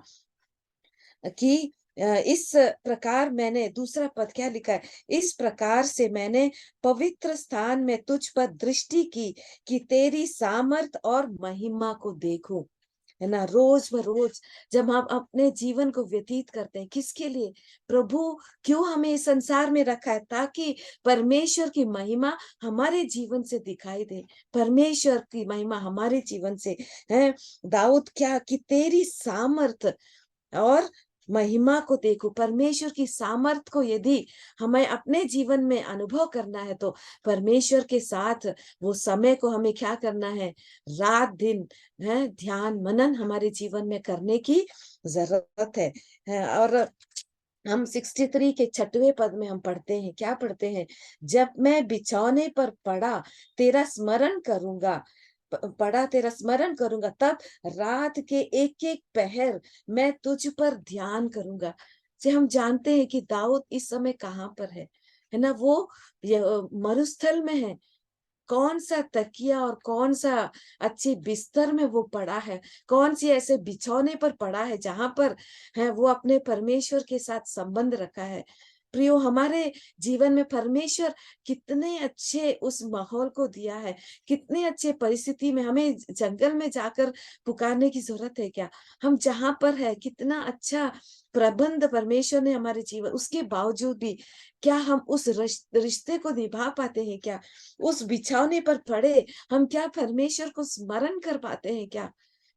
कि इस प्रकार मैंने, दूसरा पद क्या लिखा है? इस प्रकार से मैंने पवित्र स्थान में तुझ पर दृष्टि की कि तेरी सामर्थ और महिमा को देखूं। है ना, रोज बरोज जब हम अपने जीवन को व्यतीत करते हैं, किसके लिए? प्रभु क्यों हमें इस संसार में रखा है? ताकि परमेश्वर की महिमा हमारे जीवन से दिखाई दे, परमेश्वर की महिमा हमारे जीवन से है। दाऊद क्या कि तेरी सामर्थ और महिमा को देखो। परमेश्वर की सामर्थ को यदि हमें अपने जीवन में अनुभव करना है, तो परमेश्वर के साथ वो समय को हमें क्या करना है? रात दिन है ध्यान मनन हमारे जीवन में करने की जरूरत है। और हम 63 के 6वें पद में हम पढ़ते हैं, क्या पढ़ते हैं? जब मैं बिछौने पर पड़ा तेरा स्मरण करूंगा, पड़ा तेरा स्मरण करूंगा, तब रात के एक एक पहर मैं तुझ पर ध्यान करूंगा। से हम जानते हैं कि दाऊद इस समय कहाँ पर है ना, वो मरुस्थल में है। कौन सा तकिया और कौन सा अच्छी बिस्तर में वो पड़ा है, कौन सी ऐसे बिछौने पर पड़ा है जहां पर है वो अपने परमेश्वर के साथ संबंध रखा है। प्रियो, हमारे जीवन में परमेश्वर कितने अच्छे उस माहौल को दिया है, कितने अच्छे परिस्थिति में। हमें जंगल में जाकर पुकारने की जरूरत है क्या? हम जहां पर है, कितना अच्छा प्रबंध परमेश्वर ने हमारे जीवन, उसके बावजूद भी क्या हम उस रिश्ते को निभा पाते हैं क्या? उस बिछौने पर पड़े हम क्या परमेश्वर को स्मरण कर पाते हैं क्या?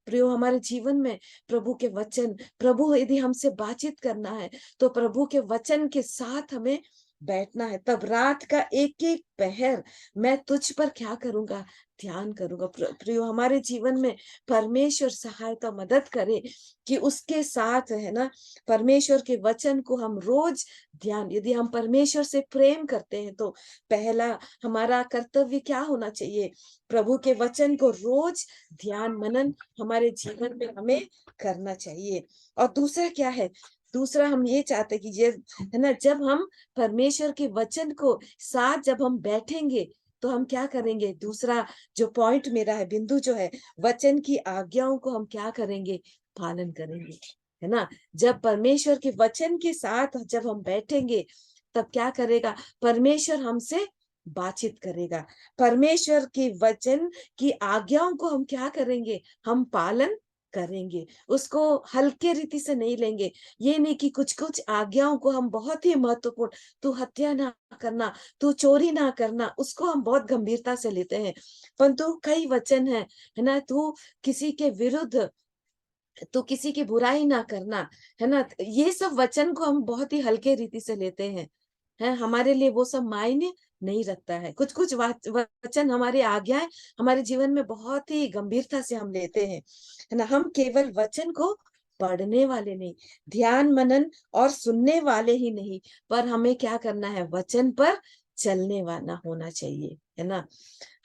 प्रियो, हमारे जीवन में प्रभु के वचन, प्रभु यदि हमसे बातचीत करना है तो प्रभु के वचन के साथ हमें बैठना है। तब रात का एक एक पहर मैं तुझ पर क्या करूंगा? ध्यान करूंगा। प्रियो, हमारे जीवन में परमेश्वर सहायता मदद करे कि उसके साथ है ना, परमेश्वर के वचन को हम रोज ध्यान, यदि हम परमेश्वर से प्रेम करते हैं तो पहला हमारा कर्तव्य क्या होना चाहिए? प्रभु के वचन को रोज ध्यान मनन हमारे जीवन में हमें करना चाहिए। और दूसरा क्या है? दूसरा हम ये चाहते कि ये है ना, जब हम परमेश्वर के वचन को साथ जब हम बैठेंगे तो हम क्या करेंगे? दूसरा जो पॉइंट मेरा है, बिंदु जो है, वचन की आज्ञाओं को हम क्या करेंगे? पालन करेंगे, है ना। जब परमेश्वर के वचन के साथ जब हम बैठेंगे तब क्या करेगा? परमेश्वर हमसे बातचीत करेगा। परमेश्वर के वचन की आज्ञाओं को हम क्या करेंगे? हम पालन करेंगे, उसको हल्के रीति से नहीं लेंगे। ये नहीं कि कुछ कुछ आज्ञाओं को हम बहुत ही महत्वपूर्ण, तू हत्या ना करना, तू चोरी ना करना, उसको हम बहुत गंभीरता से लेते हैं। परंतु कई वचन है ना, तू किसी के विरुद्ध, तो किसी की बुराई ना करना, है ना, ये सब वचन को हम बहुत ही हल्के रीति से लेते हैं। हमारे लिए वो सब मायने नहीं रखता है। कुछ कुछ वचन, हमारे आज्ञाएं हमारे जीवन में बहुत ही गंभीरता से हम लेते हैं, है ना। हम केवल वचन को पढ़ने वाले नहीं, ध्यान मनन और सुनने वाले ही नहीं, पर हमें क्या करना है? वचन पर चलने वाला होना चाहिए, है ना।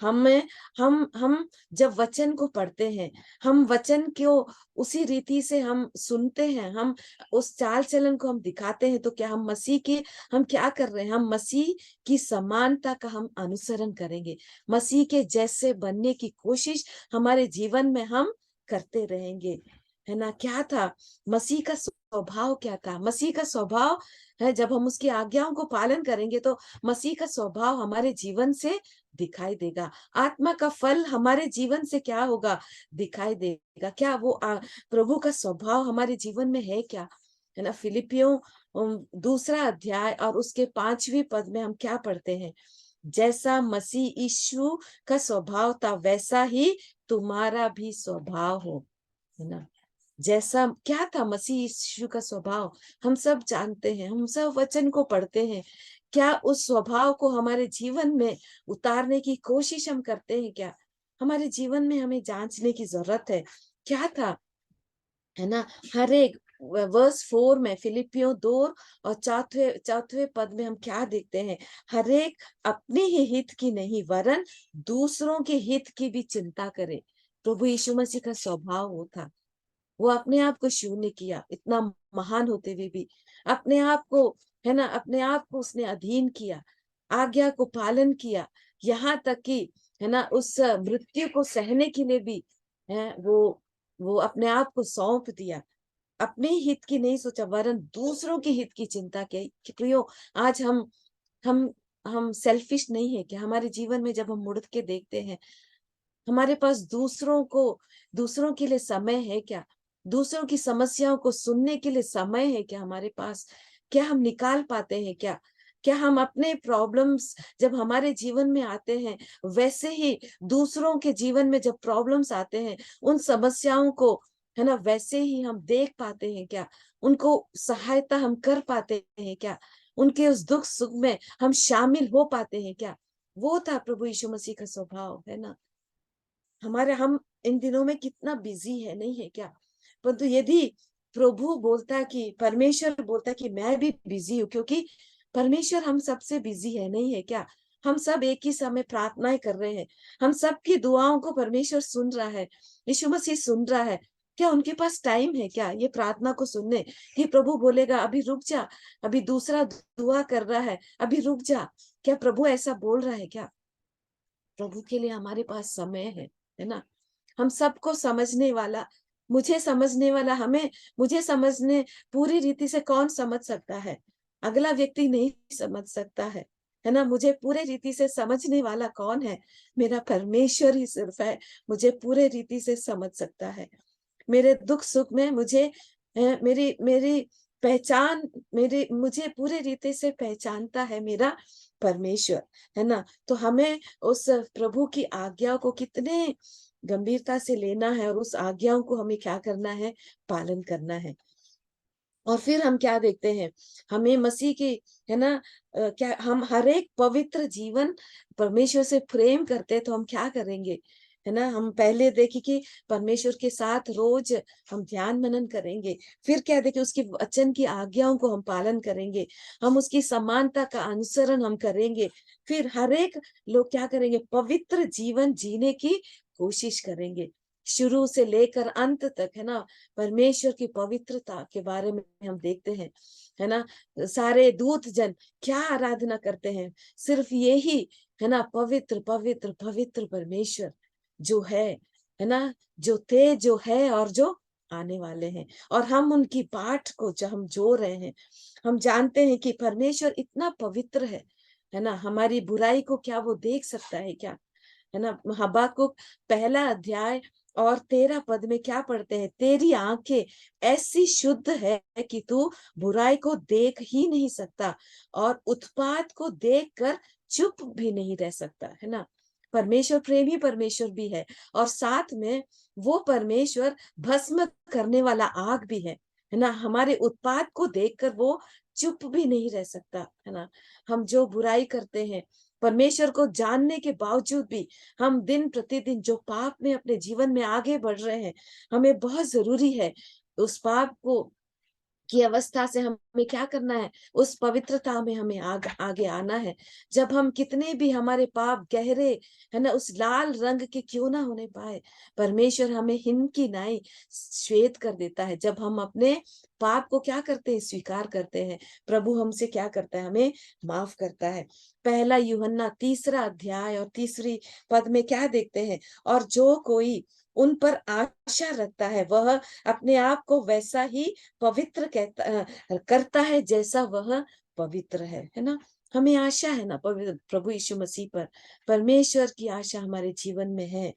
हमें हम जब वचन को पढ़ते हैं, हम वचन को उसी रीति से हम सुनते हैं, हम उस चाल चलन को हम दिखाते हैं, तो क्या हम मसीह के, हम क्या कर रहे हैं? हम मसीह की समानता का हम अनुसरण करेंगे, मसीह के जैसे बनने की कोशिश हमारे जीवन में हम करते रहेंगे, है ना। क्या था मसीह का स्वभाव? क्या था मसीह का स्वभाव? है, जब हम उसकी आज्ञाओं को पालन करेंगे तो मसीह का स्वभाव हमारे जीवन से दिखाई देगा। आत्मा का फल हमारे जीवन से क्या होगा? दिखाई देगा। क्या वो प्रभु का स्वभाव हमारे जीवन में है क्या? है ना। फिलिपियों 2 अध्याय और उसके 5वीं पद में हम क्या पढ़ते हैं? जैसा मसीह यीशु का स्वभाव था वैसा ही तुम्हारा भी स्वभाव हो, है ना। जैसा क्या था मसीह यीशु का स्वभाव? हम सब जानते हैं, हम सब वचन को पढ़ते हैं। क्या उस स्वभाव को हमारे जीवन में उतारने की कोशिश हम करते हैं क्या? हमारे जीवन में हमें जांचने की जरूरत है। क्या था, है ना। हर एक वर्स 4 में, फिलिपियों 2 और चौथे पद में हम क्या देखते हैं? हर एक अपने ही हित की नहीं वरन दूसरों के हित की भी चिंता करे। प्रभु यीशु मसीह का स्वभाव वो था, वो अपने आप को शून्य किया, इतना महान होते हुए भी अपने आप को, है ना, अपने आप को उसने अधीन किया, आज्ञा को पालन किया, यहाँ तक कि, है ना, उस मृत्यु को सहने के लिए भी है वो अपने आप को सौंप दिया। अपने हित की नहीं सोचा वरन दूसरों के हित की चिंता की। प्रियो, आज हम हम सेल्फिश नहीं है कि हमारे जीवन में जब हम मुड़ के देखते हैं, हमारे पास दूसरों के लिए समय है क्या? दूसरों की समस्याओं को सुनने के लिए समय है क्या हमारे पास? क्या हम निकाल पाते हैं क्या? क्या हम अपने प्रॉब्लम्स जब हमारे जीवन में आते हैं, वैसे ही दूसरों के जीवन में जब प्रॉब्लम्स आते हैं, उन समस्याओं को, है ना, वैसे ही हम देख पाते हैं क्या? उनको सहायता हम कर पाते हैं क्या? उनके उस दुख सुख में हम शामिल हो पाते हैं क्या? वो था प्रभु यीशु मसीह का स्वभाव, है ना। हम इन दिनों में कितना बिजी है, नहीं है क्या? परंतु यदि प्रभु बोलता कि, परमेश्वर बोलता कि मैं भी बिजी हूँ, क्योंकि परमेश्वर हम सबसे बिजी है, नहीं है क्या? हम सब एक ही समय प्रार्थनाएं कर रहे हैं, हम सबकी दुआओं को परमेश्वर सुन रहा है, यीशु मसीह सुन रहा है। क्या उनके पास टाइम है क्या ये प्रार्थना को सुनने? कि प्रभु बोलेगा अभी रुक जा, अभी दूसरा दुआ कर रहा है, अभी रुक जा। क्या प्रभु ऐसा बोल रहा है क्या? प्रभु के लिए हमारे पास समय है ना। हम सबको समझने वाला, मुझे समझने वाला, मुझे समझने पूरी रीति से कौन समझ सकता है? अगला व्यक्ति नहीं समझ सकता है ना। मुझे पूरे रीति से समझने वाला कौन है? मेरा परमेश्वर ही सिर्फ है, मुझे पूरे रीति से समझ सकता है। मेरे दुख सुख में मुझे मेरी मेरी पहचान मुझे पूरे रीति से पहचानता है मेरा परमेश्वर, है ना। तो हमें उस प्रभु की आज्ञा को कितने गंभीरता से लेना है और उस आज्ञाओं को हमें क्या करना है? पालन करना है। और फिर हम क्या देखते हैं? हमें मसीह की, है ना, क्या हम हर एक पवित्र जीवन परमेश्वर से प्रेम करते हैं तो हम क्या करेंगे? है ना, हम पहले देखें कि परमेश्वर के साथ रोज हम ध्यान मनन करेंगे। फिर क्या देखें? उसकी वचन की आज्ञाओं को हम पालन करेंगे, हम उसकी समानता का अनुसरण हम करेंगे। फिर हर एक लोग क्या करेंगे? पवित्र जीवन जीने की कोशिश करेंगे, शुरू से लेकर अंत तक, है ना। परमेश्वर की पवित्रता के बारे में हम देखते हैं, है ना। सारे दूत जन क्या आराधना करते हैं? सिर्फ यही, है ना, पवित्र पवित्र पवित्र परमेश्वर जो है ना, जो थे, जो है और जो आने वाले हैं। और हम उनकी पाठ को जब हम जो रहे हैं, हम जानते हैं कि परमेश्वर इतना पवित्र है ना। हमारी बुराई को क्या वो देख सकता है क्या? है ना। हबाकुक पहला अध्याय और 13 पद में क्या पढ़ते हैं? तेरी आंखें ऐसी शुद्ध है कि तू बुराई को देख ही नहीं सकता और उत्पात को देखकर चुप भी नहीं रह सकता, है ना। परमेश्वर प्रेमी परमेश्वर भी है और साथ में वो परमेश्वर भस्म करने वाला आग भी है ना। हमारे उत्पात को देखकर वो चुप भी नहीं रह सकता, है ना। हम जो बुराई करते हैं, परमेश्वर को जानने के बावजूद भी हम दिन प्रतिदिन जो पाप में अपने जीवन में आगे बढ़ रहे हैं, हमें बहुत जरूरी है उस पाप को की अवस्था से हमें क्या करना है? उस पवित्रता में हमें आगे आना है। जब हम कितने भी हमारे पाप गहरे, है ना, उस लाल रंग के क्यों ना होने पाए, परमेश्वर हमें हिम की नाई श्वेत कर देता है। जब हम अपने पाप को क्या करते हैं? स्वीकार करते हैं, प्रभु हमसे क्या करता है? हमें माफ करता है। पहला यूहन्ना 3 अध्याय और 3 पद में क्या देखते हैं? और जो कोई उन पर आशा रखता है वह अपने आप को वैसा ही पवित्र करता है जैसा वह पवित्र है ना। हमें आशा है ना पवित्र प्रभु यीशु मसीह पर, परमेश्वर की आशा हमारे जीवन में है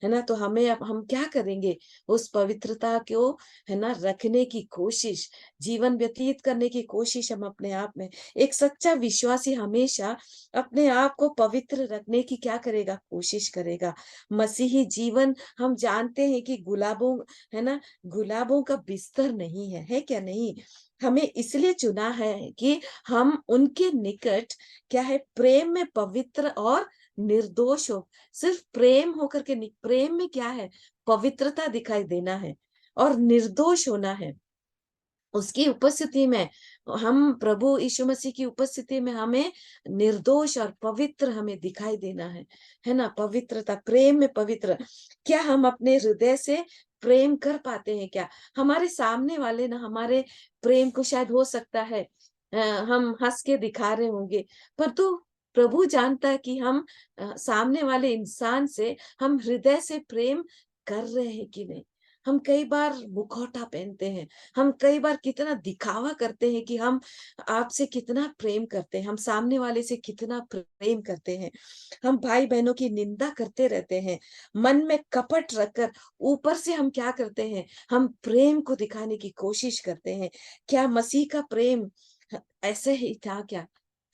ना। तो हमें अब हम क्या करेंगे? उस पवित्रता को, है ना, रखने की कोशिश, जीवन व्यतीत करने की कोशिश हम अपने आप में। एक सच्चा विश्वासी हमेशा अपने आप को पवित्र रखने की क्या करेगा? कोशिश करेगा। मसीही जीवन हम जानते हैं कि गुलाबों, है ना, गुलाबों का बिस्तर नहीं है क्या? नहीं। हमें इसलिए चुना है कि हम उनके निकट क्या है? प्रेम में पवित्र और निर्दोष हो। सिर्फ प्रेम होकर के नहीं, प्रेम में क्या है? पवित्रता दिखाई देना है और निर्दोष होना है। उसकी उपस्थिति में, हम प्रभु यीशु मसीह की उपस्थिति में हमें निर्दोष और पवित्र हमें दिखाई देना है ना। पवित्रता, प्रेम में पवित्र। क्या हम अपने हृदय से प्रेम कर पाते हैं क्या? हमारे सामने वाले ना हमारे प्रेम को शायद हो सकता है हम हंस के दिखा रहे होंगे, पर तो प्रभु जानता है कि हम सामने वाले इंसान से हम हृदय से प्रेम कर रहे हैं कि नहीं। हम कई बार मुखौटा पहनते हैं, हम कई बार कितना दिखावा करते हैं कि हम आपसे कितना प्रेम करते हैं, हम सामने वाले से कितना प्रेम करते हैं। हम भाई बहनों की निंदा करते रहते हैं, मन में कपट रखकर ऊपर से हम क्या करते हैं? हम प्रेम को दिखाने की कोशिश करते हैं। क्या मसीह का प्रेम ऐसे ही था क्या?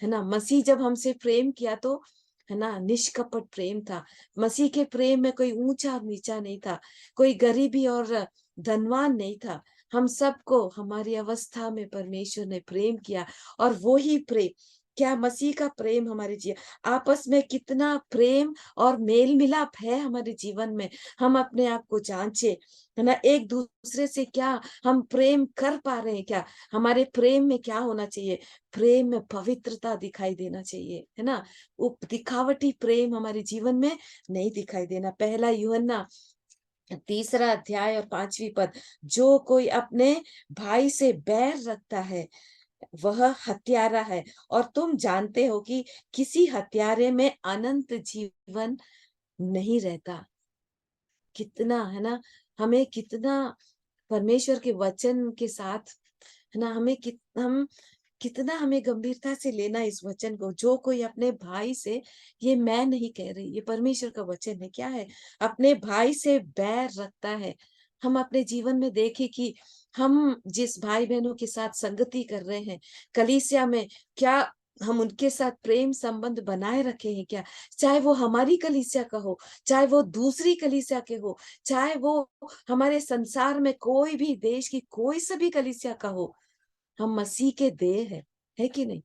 है ना, मसीह जब हमसे प्रेम किया तो, है ना, निष्कपट प्रेम था। मसीह के प्रेम में कोई ऊंचा और नीचा नहीं था, कोई गरीबी और धनवान नहीं था। हम सबको हमारी अवस्था में परमेश्वर ने प्रेम किया और वो ही प्रेम, क्या मसीह का प्रेम हमारे जीवन, आपस में कितना प्रेम और मेल मिलाप है हमारे जीवन में, हम अपने आप को जांचे, है ना। एक दूसरे से क्या हम प्रेम कर पा रहे हैं क्या? हमारे प्रेम में क्या होना चाहिए? प्रेम में पवित्रता दिखाई देना चाहिए, है ना। दिखावटी प्रेम हमारे जीवन में नहीं दिखाई देना। पहला यूहन्ना 3 अध्याय और 5वीं पद, जो कोई अपने भाई से बैर रखता है वह हत्यारा है और तुम जानते हो कि किसी हत्यारे में अनंत जीवन नहीं रहता। कितना, है ना, हमें कितना परमेश्वर के वचन के साथ, है ना, हम कितना हमें गंभीरता से लेना इस वचन को। जो कोई अपने भाई से, ये मैं नहीं कह रही, ये परमेश्वर का वचन है, क्या है, अपने भाई से बैर रखता है। हम अपने जीवन में देखें कि हम जिस भाई बहनों के साथ संगति कर रहे हैं कलीसिया में, क्या हम उनके साथ प्रेम संबंध बनाए रखे हैं क्या? चाहे वो हमारी कलीसिया का हो, चाहे वो दूसरी कलीसिया के हो, चाहे वो हमारे संसार में कोई भी देश की कोई सा भी कलीसिया का हो, हम मसीह के देह है कि नहीं?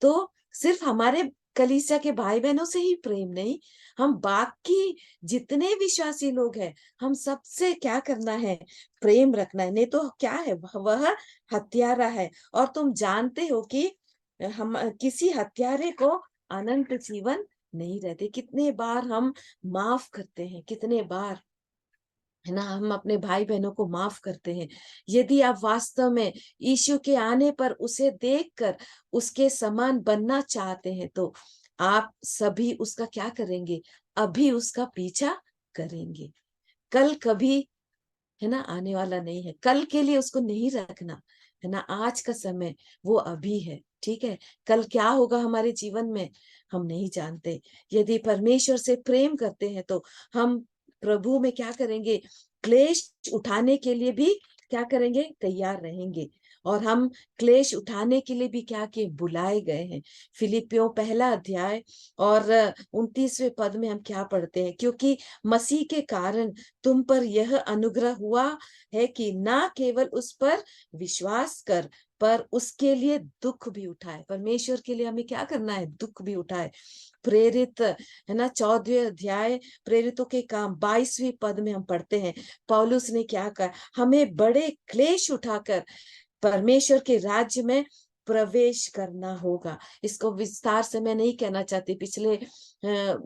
तो सिर्फ हमारे कलीसिया के भाई बहनों से ही प्रेम नहीं, हम बाकी जितने विश्वासी लोग हैं, हम सबसे क्या करना है? प्रेम रखना है। नहीं तो क्या है, वह हत्यारा है। और तुम जानते हो कि हम किसी हत्यारे को अनंत जीवन नहीं रहते। कितने बार हम माफ करते हैं, कितने बार, है ना, हम अपने भाई बहनों को माफ करते हैं। यदि आप वास्तव में यीशु के आने पर उसे देखकर उसके समान बनना चाहते हैं तो आप सभी उसका क्या करेंगे? अभी उसका पीछा करेंगे। कल कभी, है ना, आने वाला नहीं है। कल के लिए उसको नहीं रखना, है ना। आज का समय वो अभी है, ठीक है। कल क्या होगा हमारे जीवन में हम नहीं जानते। यदि परमेश्वर से प्रेम करते हैं तो हम प्रभु में क्या करेंगे? क्लेश उठाने के लिए भी क्या करेंगे? तैयार रहेंगे। और हम क्लेश उठाने के लिए भी क्या किए? बुलाए गए हैं। फिलिपियों 1 अध्याय और 29वें पद में हम क्या पढ़ते हैं? क्योंकि मसीह के कारण तुम पर यह अनुग्रह हुआ है कि ना केवल उस पर विश्वास कर, पर उसके लिए दुख भी उठाए। परमेश्वर के लिए हमें क्या करना है? दुख भी उठाए। प्रेरित, है ना, 14वें अध्याय प्रेरितों के काम 22वें पद में हम पढ़ते हैं, पौलुस ने क्या कहा? हमें बड़े क्लेश उठाकर परमेश्वर के राज्य में प्रवेश करना होगा। इसको विस्तार से मैं नहीं कहना चाहती, पिछले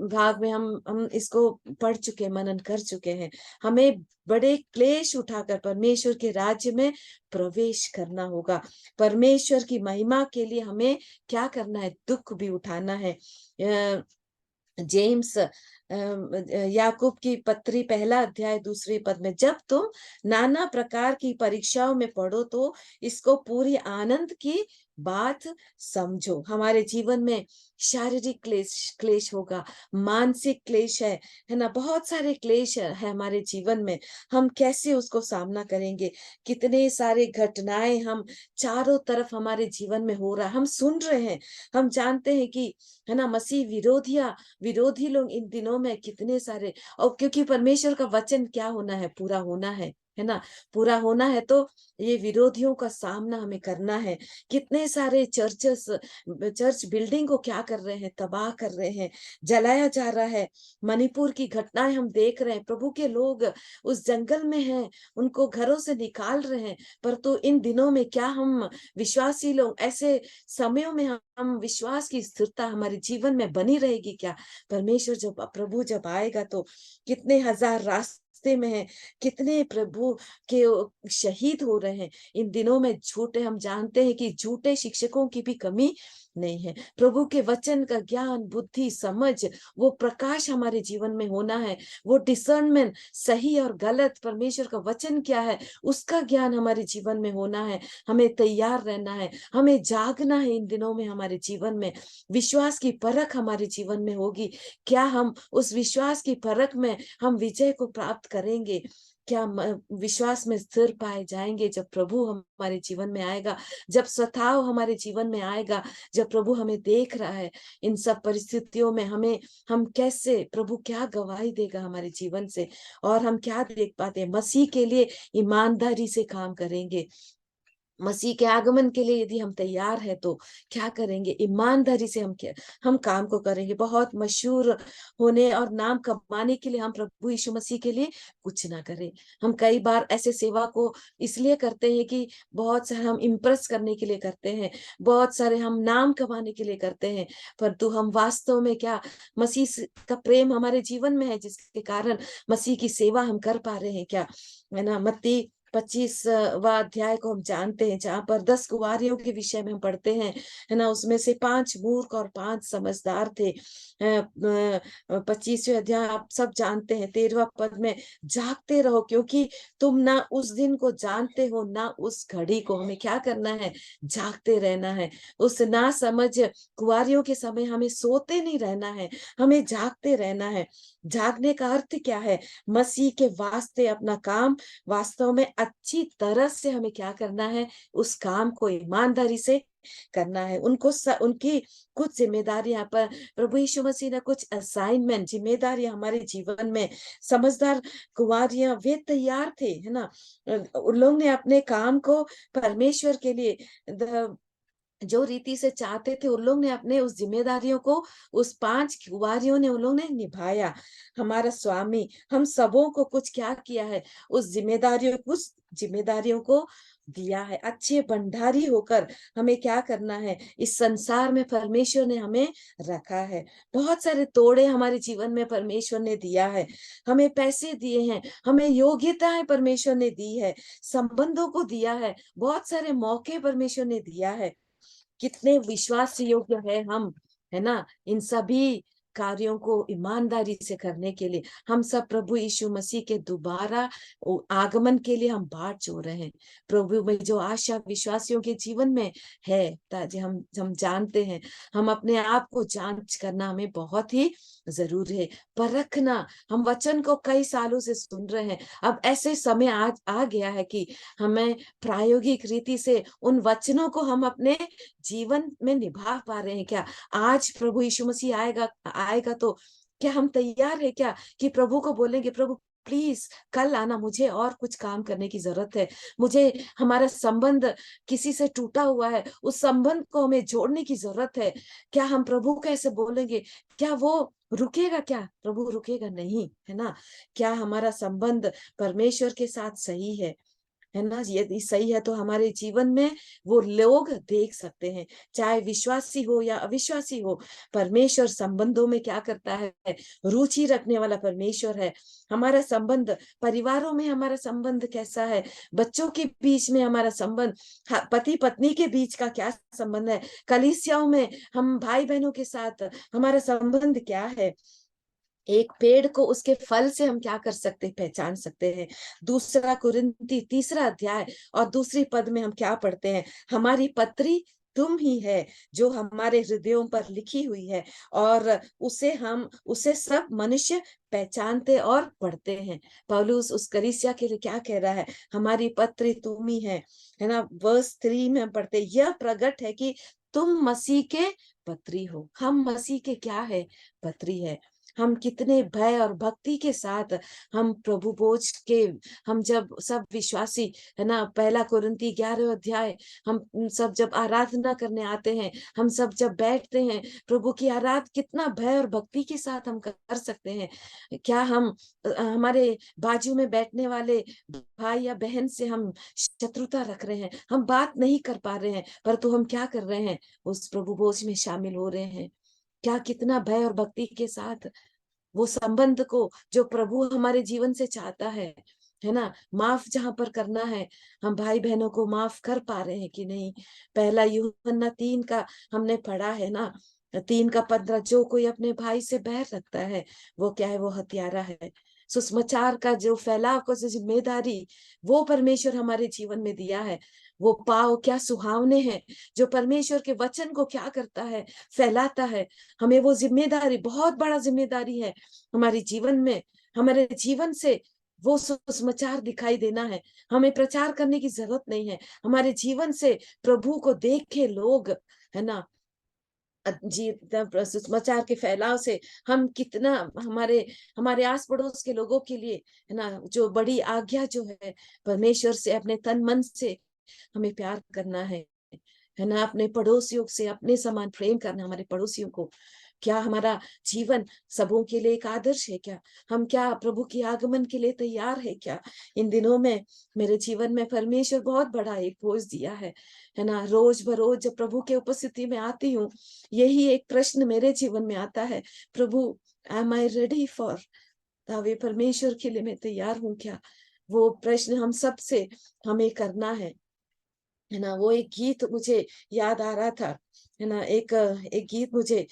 भाग में हम इसको पढ़ चुके, मनन कर चुके हैं। हमें बड़े क्लेश उठाकर परमेश्वर के राज्य में प्रवेश करना होगा। परमेश्वर की महिमा के लिए हमें क्या करना है? दुख भी उठाना है। जेम्स याकूब की पत्री 1 अध्याय 2 पद में, जब तुम नाना प्रकार की परीक्षाओं में पढ़ो तो इसको पूरी आनंद की बात समझो। हमारे जीवन में शारीरिक क्लेश होगा, मानसिक क्लेश है ना, बहुत सारे क्लेश है हमारे जीवन में। हम कैसे उसको सामना करेंगे? कितने सारे घटनाएं हम चारों तरफ हमारे जीवन में हो रहा है, हम सुन रहे हैं, हम जानते हैं कि, है ना, मसीह विरोधी लोग इन दिनों में कितने सारे। और क्योंकि परमेश्वर का वचन क्या होना है? पूरा होना है ना, पूरा होना है। तो ये विरोधियों का सामना हमें करना है। कितने सारे चर्च बिल्डिंग को क्या कर रहे हैं? तबाह कर रहे हैं, जलाया जा रहा है। मणिपुर की घटनाएं हम देख रहे हैं। प्रभु के लोग उस जंगल में हैं, उनको घरों से निकाल रहे हैं। पर तो इन दिनों में क्या हम विश्वासी लोग ऐसे समयों में हम विश्वास की स्थिरता हमारे जीवन में बनी रहेगी क्या? परमेश्वर प्रभु जब आएगा तो कितने हजार रास्ते में है, कितने प्रभु के शहीद हो रहे हैं इन दिनों में। झूठे, हम जानते हैं कि झूठे शिक्षकों की भी कमी नहीं है। प्रभु के वचन का ज्ञान, बुद्धि, समझ, वो प्रकाश हमारे जीवन में होना है। वो डिसर्नमेंट, सही और गलत, परमेश्वर का वचन क्या है उसका ज्ञान हमारे जीवन में होना है। हमें तैयार रहना है, हमें जागना है। इन दिनों में हमारे जीवन में विश्वास की परख हमारे जीवन में होगी। क्या हम उस विश्वास की परख में हम विजय को प्राप्त करेंगे? क्या विश्वास में स्थिर पाए जाएंगे जब प्रभु हमारे जीवन में आएगा, जब स्वभाव हमारे जीवन में आएगा, जब प्रभु हमें देख रहा है। इन सब परिस्थितियों में हम कैसे, प्रभु क्या गवाही देगा हमारे जीवन से? और हम क्या देख पाते हैं? मसीह के लिए ईमानदारी से काम करेंगे। मसीह के आगमन के लिए यदि हम तैयार है तो क्या करेंगे? ईमानदारी से हम काम को करेंगे। बहुत मशहूर होने और नाम कमाने के लिए हम प्रभु यीशु मसीह के लिए कुछ ना करें। हम कई बार ऐसे सेवा को इसलिए करते हैं कि बहुत सारे हम इम्प्रेस करने के लिए करते हैं, बहुत सारे हम नाम कमाने के लिए करते हैं, परंतु हम वास्तव में क्या मसीह का प्रेम हमारे जीवन में है जिसके कारण मसीह की सेवा हम कर पा रहे हैं क्या? है ना। मत्ती 25वां अध्याय को हम जानते हैं, जहाँ पर 10 कुंवारियों के विषय में हम पढ़ते हैं, है ना। उसमें से 5 मूर्ख और 5 समझदार थे। 25वें अध्याय आप सब जानते हैं, 13वां पद में, जागते रहो क्योंकि तुम ना उस दिन को जानते हो ना उस घड़ी को। हमें क्या करना है? जागते रहना है। उस ना समझ कुंवारियों के समय हमें सोते नहीं रहना है, हमें जागते रहना है। जागने का अर्थ क्या है? मसीह के वास्ते अपना काम वास्तव में अच्छी तरह से हमें क्या करना है? उस काम को ईमानदारी से करना है। उनकी कुछ जिम्मेदारियां पर प्रभु यीशु मसीह ने कुछ असाइनमेंट, जिम्मेदारियां हमारे जीवन में, समझदार कुंवारियां वे तैयार थे, है ना। उन लोग ने अपने काम को परमेश्वर के लिए जो रीति से चाहते थे, उन लोग ने अपने उस जिम्मेदारियों को, उस 5 कुंवारियों ने, उन लोग ने निभाया। हमारा स्वामी हम सबों को कुछ क्या किया है? उस जिम्मेदारियों को दिया है। अच्छे भंडारी होकर हमें क्या करना है? इस संसार में परमेश्वर ने हमें रखा है। बहुत सारे तोड़े हमारे जीवन में परमेश्वर ने दिया है, हमें पैसे दिए हैं, हमें योग्यताएं परमेश्वर ने दी है, संबंधों को दिया है, बहुत सारे मौके परमेश्वर ने दिया है। कितने विश्वास योग्य है हम, है ना। इन सभी कार्यों को ईमानदारी से करने के लिए हम सब प्रभु यीशु मसीह के दोबारा आगमन के लिए हम बाट जोड़ रहे हैं। प्रभु में जो आशा विश्वासियों के जीवन में है, ताकि हम जानते हैं, हम अपने आप को जांच करना हमें बहुत ही जरूरी है, परखना। हम वचन को कई सालों से सुन रहे हैं, अब ऐसे समय आज आ गया है कि हमें प्रायोगिक रीति से उन वचनों को हम अपने जीवन में निभा पा रहे हैं क्या? आज प्रभु यीशु मसीह आएगा तो क्या हम तैयार है क्या कि प्रभु को बोलेंगे, प्रभु प्लीज कल आना, मुझे और कुछ काम करने की जरूरत है, मुझे हमारा संबंध किसी से टूटा हुआ है, उस संबंध को हमें जोड़ने की जरूरत है। क्या हम प्रभु को ऐसे बोलेंगे? क्या वो रुकेगा? क्या प्रभु रुकेगा? नहीं, है ना। क्या हमारा संबंध परमेश्वर के साथ सही है ना। यदि सही है तो हमारे जीवन में वो लोग देख सकते हैं, चाहे विश्वासी हो या अविश्वासी हो। परमेश्वर संबंधों में क्या करता है? रुचि रखने वाला परमेश्वर है। हमारा संबंध परिवारों में, हमारा संबंध कैसा है? बच्चों के बीच में हमारा संबंध, पति पत्नी के बीच का क्या संबंध है? कलीसियाओं में हम भाई बहनों के साथ हमारा संबंध क्या है? एक पेड़ को उसके फल से हम क्या कर सकते हैं? पहचान सकते हैं। दूसरा कुरिन्ती 3 अध्याय और दूसरी पद में हम क्या पढ़ते हैं? हमारी पत्री तुम ही है जो हमारे हृदयों पर लिखी हुई है, और उसे सब मनुष्य पहचानते और पढ़ते हैं। पौलुस उस कलीसिया के लिए क्या कह रहा है? हमारी पत्री तुम ही है ना। वर्स 3 में हम पढ़ते हैं, यह प्रकट है कि तुम मसीह के पत्री हो। हम मसीह के क्या है? पत्री है। हम कितने भय और भक्ति के साथ हम प्रभु भोज के, हम जब सब विश्वासी, है ना, 1 कुरिन्ती 11 अध्याय, हम सब जब आराधना करने आते हैं, हम सब जब बैठते हैं प्रभु की आराधना, कितना भय और भक्ति के साथ हम कर सकते हैं। क्या हम हमारे बाजू में बैठने वाले भाई या बहन से हम शत्रुता रख रहे हैं, हम बात नहीं कर पा रहे हैं, परंतु हम क्या कर रहे हैं? उस प्रभु भोज में शामिल हो रहे हैं। क्या कितना भय और भक्ति के साथ वो संबंध को जो प्रभु हमारे जीवन से चाहता है ना, माफ जहां पर करना है, हम भाई बहनों को माफ कर पा रहे हैं कि नहीं? 1 यूहन्ना 3 का हमने पढ़ा है ना, 3 का 15, जो कोई अपने भाई से बैर रखता है वो क्या है? वो हत्यारा है। सुसमाचार का जो फैलाव को जो जिम्मेदारी वो परमेश्वर हमारे जीवन में दिया है, वो पाव क्या सुहावने हैं जो परमेश्वर के वचन को क्या करता है? फैलाता है। हमें वो जिम्मेदारी, बहुत बड़ा जिम्मेदारी है हमारे जीवन में। हमारे जीवन से वो सुसमाचार दिखाई देना है। हमें प्रचार करने की जरूरत नहीं है, हमारे जीवन से प्रभु को देखे लोग, है ना। सुसमाचार के फैलाव से हम कितना हमारे हमारे आस पड़ोस के लोगों के लिए, है ना, जो बड़ी आज्ञा जो है परमेश्वर से अपने तन मन से हमें प्यार करना है ना, अपने पड़ोसियों से अपने समान प्रेम करना, हमारे पड़ोसियों को। क्या हमारा जीवन सबों के लिए एक आदर्श है क्या? हम क्या प्रभु की आगमन के लिए तैयार है क्या? इन दिनों में मेरे जीवन में परमेश्वर बहुत बड़ा एक बोझ दिया है ना। रोज बरोज जब प्रभु के उपस्थिति में आती हूँ, यही एक प्रश्न मेरे जीवन में आता है, प्रभु एम आई रेडी फॉर? परमेश्वर के लिए मैं तैयार हूँ क्या? वो प्रश्न हम सब से हमें करना है ना। वो एक गीत मुझे याद आ रहा था, है ना, एक गीत मुझे,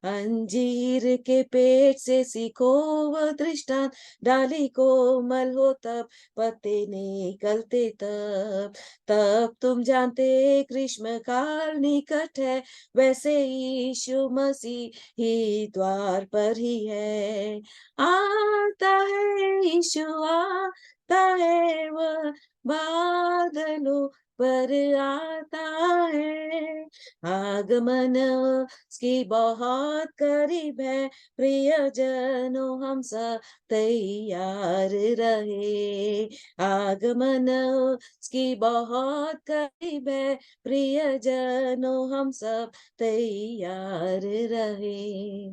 अंजीर के पेड़ से सीखो वह दृष्टांत, डाली कोमल हो तब पत्ते निकलते तब, तब तुम जानते ग्रीष्म काल निकट है, वैसे यीशु मसीह ही द्वार पर ही है। आता है यीशु, आता है वह, बादलों पर आता है, आगमन उसकी बहुत करीब है, प्रियजनों हम सब तैयार रहे, आगमन उसकी बहुत करीब है, प्रियजनों हम सब तैयार रहे।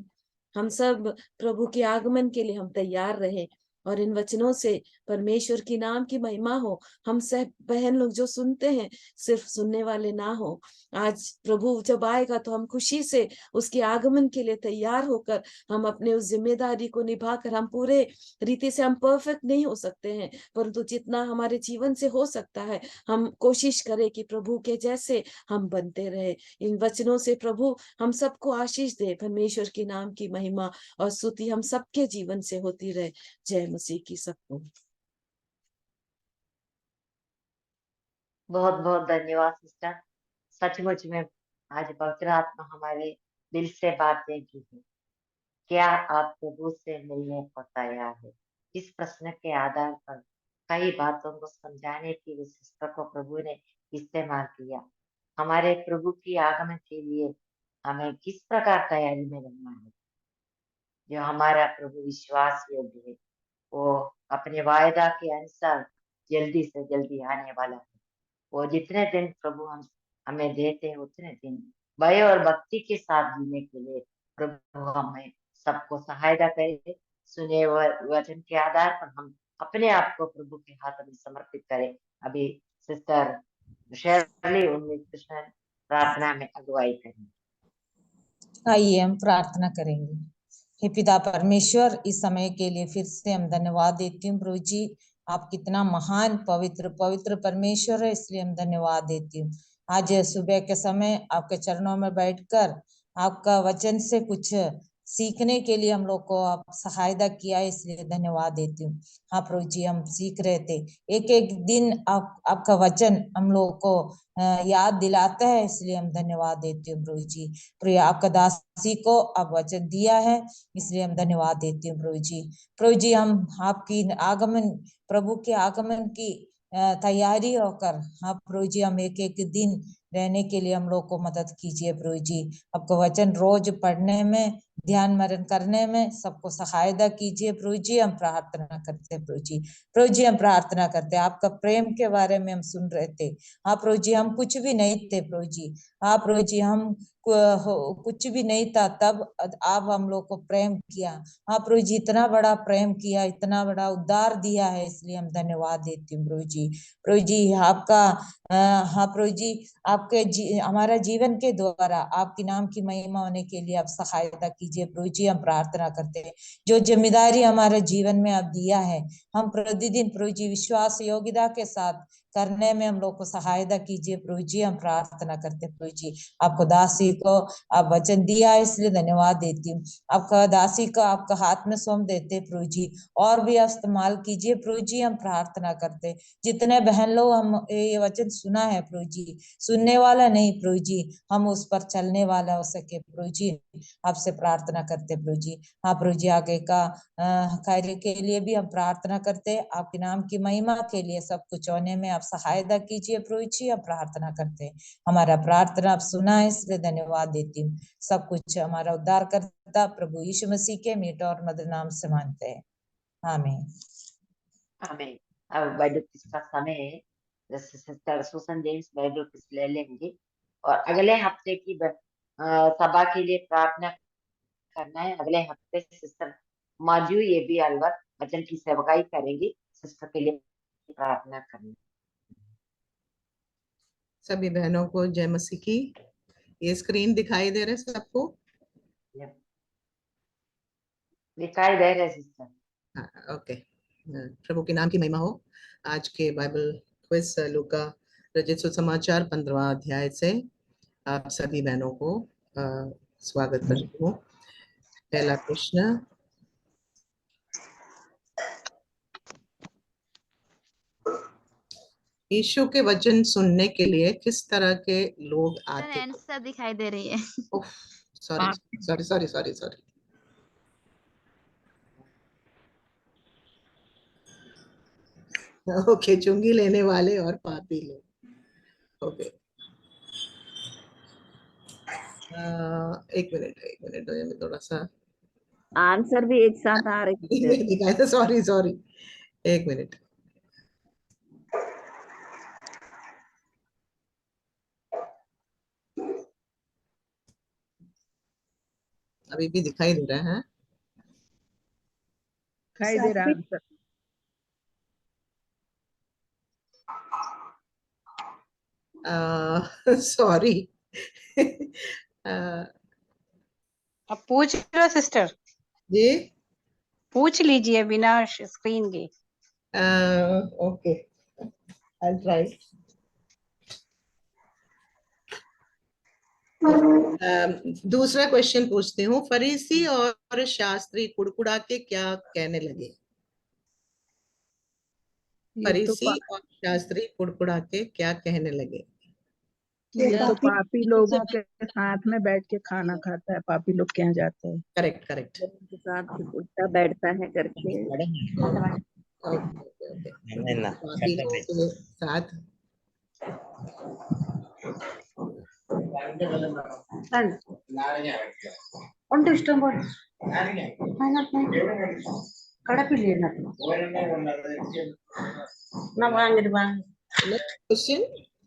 हम सब प्रभु के आगमन के लिए हम तैयार रहे। और इन वचनों से परमेश्वर की नाम की महिमा हो। हम सब बहन लोग जो सुनते हैं, सिर्फ सुनने वाले ना हो। आज प्रभु जब आएगा तो हम खुशी से उसके आगमन के लिए तैयार होकर हम अपने उस जिम्मेदारी को निभाकर, हम पूरे रीति से हम परफेक्ट नहीं हो सकते हैं, परंतु जितना हमारे जीवन से हो सकता है हम कोशिश करें कि प्रभु के जैसे हम बनते रहे। इन वचनों से प्रभु हम सबको आशीष दे। परमेश्वर के नाम की महिमा और स्तुति हम सबके जीवन से होती रहे। जय मसीह की सबको। बहुत बहुत धन्यवाद सिस्टर। सचमुच में आज पवित्र आत्मा हमारे दिल से बातें की है। क्या आप प्रभु से मिलने को तैयार है? इस प्रश्न के आधार पर कई बातों को समझाने की उस सिस्टर को प्रभु ने इस्तेमाल किया। हमारे प्रभु की आगमन के लिए हमें किस प्रकार तैयारी में रहना है? जो हमारा प्रभु विश्वास योग्य है, वो अपने वायदा के अनुसार जल्दी से जल्दी आने वाला है। वो जितने दिन प्रभु हमें देते हैं, उतने दिन भय और भक्ति के साथ जीने के लिए प्रभु हमें सबको सहायता करे। सुने वचन के आधार पर हम अपने आप को प्रभु के हाथ में समर्पित करें। अभी सिस्टर शर्ली उन्नीस कृष्ण प्रार्थना में अगुवाई करें। आइए हम प्रार्थना करेंगे। हे पिता परमेश्वर, इस समय के लिए फिर से हम धन्यवाद देती हूँ प्रभु जी। आप कितना महान पवित्र पवित्र परमेश्वर है, इसलिए हम धन्यवाद देती हूँ। आज सुबह के समय आपके चरणों में बैठकर आपका वचन से कुछ सीखने के लिए हम लोग को आप सहायता किया है, इसलिए धन्यवाद देती हूँ। हाँ प्रभु जी, हम सीख रहे थे, एक एक दिन आपका वचन हम लोग को याद दिलाता है, इसलिए हम धन्यवाद देती हूँ प्रभु जी। प्रिय आपका दासी को आप वचन दिया है, इसलिए हम धन्यवाद देती हूँ प्रभु जी। प्रभु जी, हम आपकी आगमन, प्रभु के आगमन की तैयारी होकर, हाँ प्रभु जी, हम एक एक दिन रहने के लिए हम लोग को मदद कीजिए प्रभु जी। आपका वचन रोज पढ़ने में, ध्यान मरण करने में सबको सहायता कीजिए प्रभु जी। हम प्रार्थना करते हैं प्रभु जी। प्रभु जी, हम प्रार्थना करते हैं, आपका प्रेम के बारे में हम सुन रहे थे। हाँ प्रभु जी, हम कुछ भी नहीं थे प्रभु जी। हाँ प्रभु जी, हम कुछ भी नहीं था, तब आप हम लोग को प्रेम किया। हाँ प्रभु जी, इतना बड़ा प्रेम किया, इतना बड़ा उद्धार दिया है, इसलिए हम धन्यवाद देती हूँ प्रभु जी। प्रभु जी, आपका हाँ प्रभु जी, आपके हमारा जीवन के द्वारा आपके नाम की महिमा होने के लिए आप सहायता कीजिए प्रभु जी। हम प्रार्थना करते हैं, जो जिम्मेदारी हमारे जीवन में आप दिया है, हम प्रतिदिन प्रभु जी विश्वास योग्यता के साथ करने में हम लोग को सहायता कीजिए प्रभु जी। हम प्रार्थना करते हैं प्रभु जी, आपको दासी को आप वचन दिया है, इसलिए धन्यवाद देती हूँ। आपका दासी को आपका हाथ में सौंप देते प्रभु जी, और भी इस्तेमाल कीजिए प्रभु जी। हम प्रार्थना करते, जितने बहन लोग हम ये वचन सुना है प्रभु जी, सुनने वाला नहीं प्रभु जी, हम उस पर चलने वाला हो सके प्रभु जी, आपसे प्रार्थना करते प्रभु जी। हाँ प्रभु जी, आगे का कार्य के लिए भी हम प्रार्थना करते, आपके नाम की महिमा के लिए सब कुछ होने में आप सहायता कीजिए प्रभु जी। हम प्रार्थना करते, हमारा प्रार्थना आप सुना है, इसलिए धन्यवाद देती हूँ। सब कुछ हमारा उद्धार करता प्रभु यीशु मसीह के मीठा और मधुर नाम से मानते हैं, आमीन। आमीन। अब बाइबल क्विज का समय है। जैसे sister Susan James Bible quiz ले लेंगे और अगले हफ्ते की सभा के लिए प्रार्थना करना है। अगले हफ्ते सिस्टर माजू ये भी अलवर वचन की सेवकाई करेंगी। सिस्टर के लिए प्रार्थना करना। सभी बहनों को जय मसीह की। ये स्क्रीन दिखाई दे रहे सबको? दिखाई दे रहे सिस्टर? हाँ, ओके। प्रभु के नाम की महिमा हो। आज के बाइबल क्विज लूका रचित सुसमाचार 15वां अध्याय से आप सभी बहनों को स्वागत करती हूँ। पहला प्रश्न, यीशु के वचन सुनने के लिए किस तरह के लोग आते हैं? आंसर दिखाई दे रही है। सॉरी। ओके, चुंगी लेने वाले और पापी लोग। ओके, एक मिनट मैं थोड़ा सा आंसर भी एक साथ आ रही है। दिखाया था। सॉरी, एक मिनट। अभी भी दिखाई दे रहा है? दिखाई दे रहा आंसर। सॉरी। अब पूछ लो सिस्टर, जी, पूछ लीजिए बिना स्क्रीन के। Okay, I try. दूसरा क्वेश्चन पूछती हूँ। फरीसी और शास्त्री कुड़कुड़ा के क्या कहने लगे? फरीसी और शास्त्री कुड़कुड़ा के क्या कहने लगे? ये तो पापी लोगों के साथ में बैठ के खाना खाता है, पापी लोग के यहाँ जाते हैं। करेक्ट। के साथ उठता बैठता है करके। पापी लोगों के साथ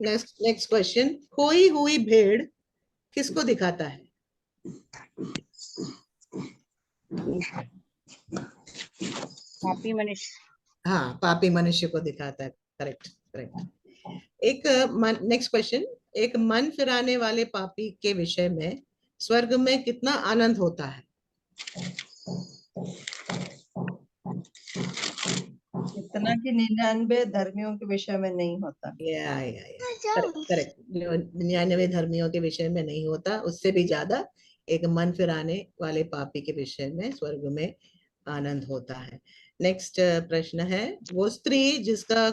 नेक्स्ट क्वेश्चन, खोई हुई भेड़ किसको दिखाता है? पापी मनुष्य। हाँ, पापी मनुष्य को दिखाता है। करेक्ट। एक नेक्स्ट क्वेश्चन, एक मन फिराने वाले पापी के विषय में स्वर्ग में कितना आनंद होता है? इतना कि 99 धर्मियों के विषय में नहीं होता। करेक्ट। 99 धर्मियों के विषय में नहीं होता, उससे भी ज्यादा एक मन फिराने वाले पापी के विषय में स्वर्ग में आनंद होता है। नेक्स्ट प्रश्न है, वो स्त्री जिसका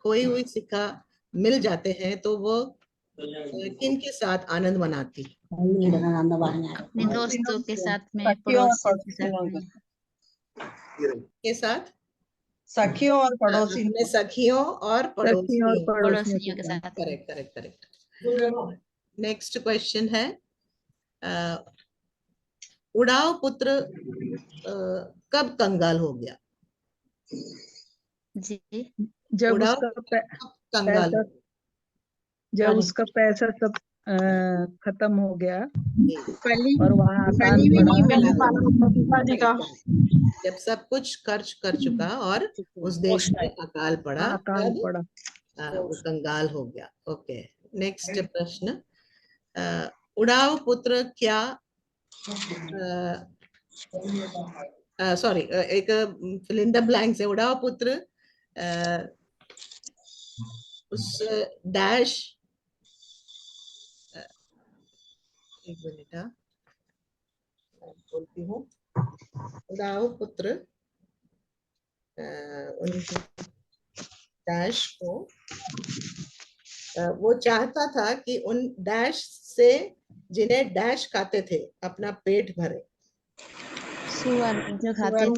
खोई हुई सिक्का मिल जाते हैं तो वो किन के साथ आनंद मनाती है? अपने दोस्तों के साथ में, पड़ोसियों के साथ में। सखियों और पड़ोसी। अपने सखियों और पड़ोसियों के साथ। करेक्ट। नेक्स्ट क्वेश्चन है, उड़ाव पुत्र कब कंगाल हो गया? जी, जब उसका पैसा सब खत्म हो गया और वहाँ जब सब कुछ खर्च कर चुका और उस देश में अकाल पड़ा, वो कंगाल हो गया। ओके, नेक्स्ट प्रश्न, उड़ाव पुत्र क्या सॉरी, एक फिल इन द ब्लैंक्स है। उड़ाव पुत्र उस डैश, एक मिनट बोलती हूँ। उड़ाव पुत्र उन डैश को वो चाहता था कि उन डैश से जिन्हें डैश खाते थे अपना पेट भरे। सुअर जो खाते थे,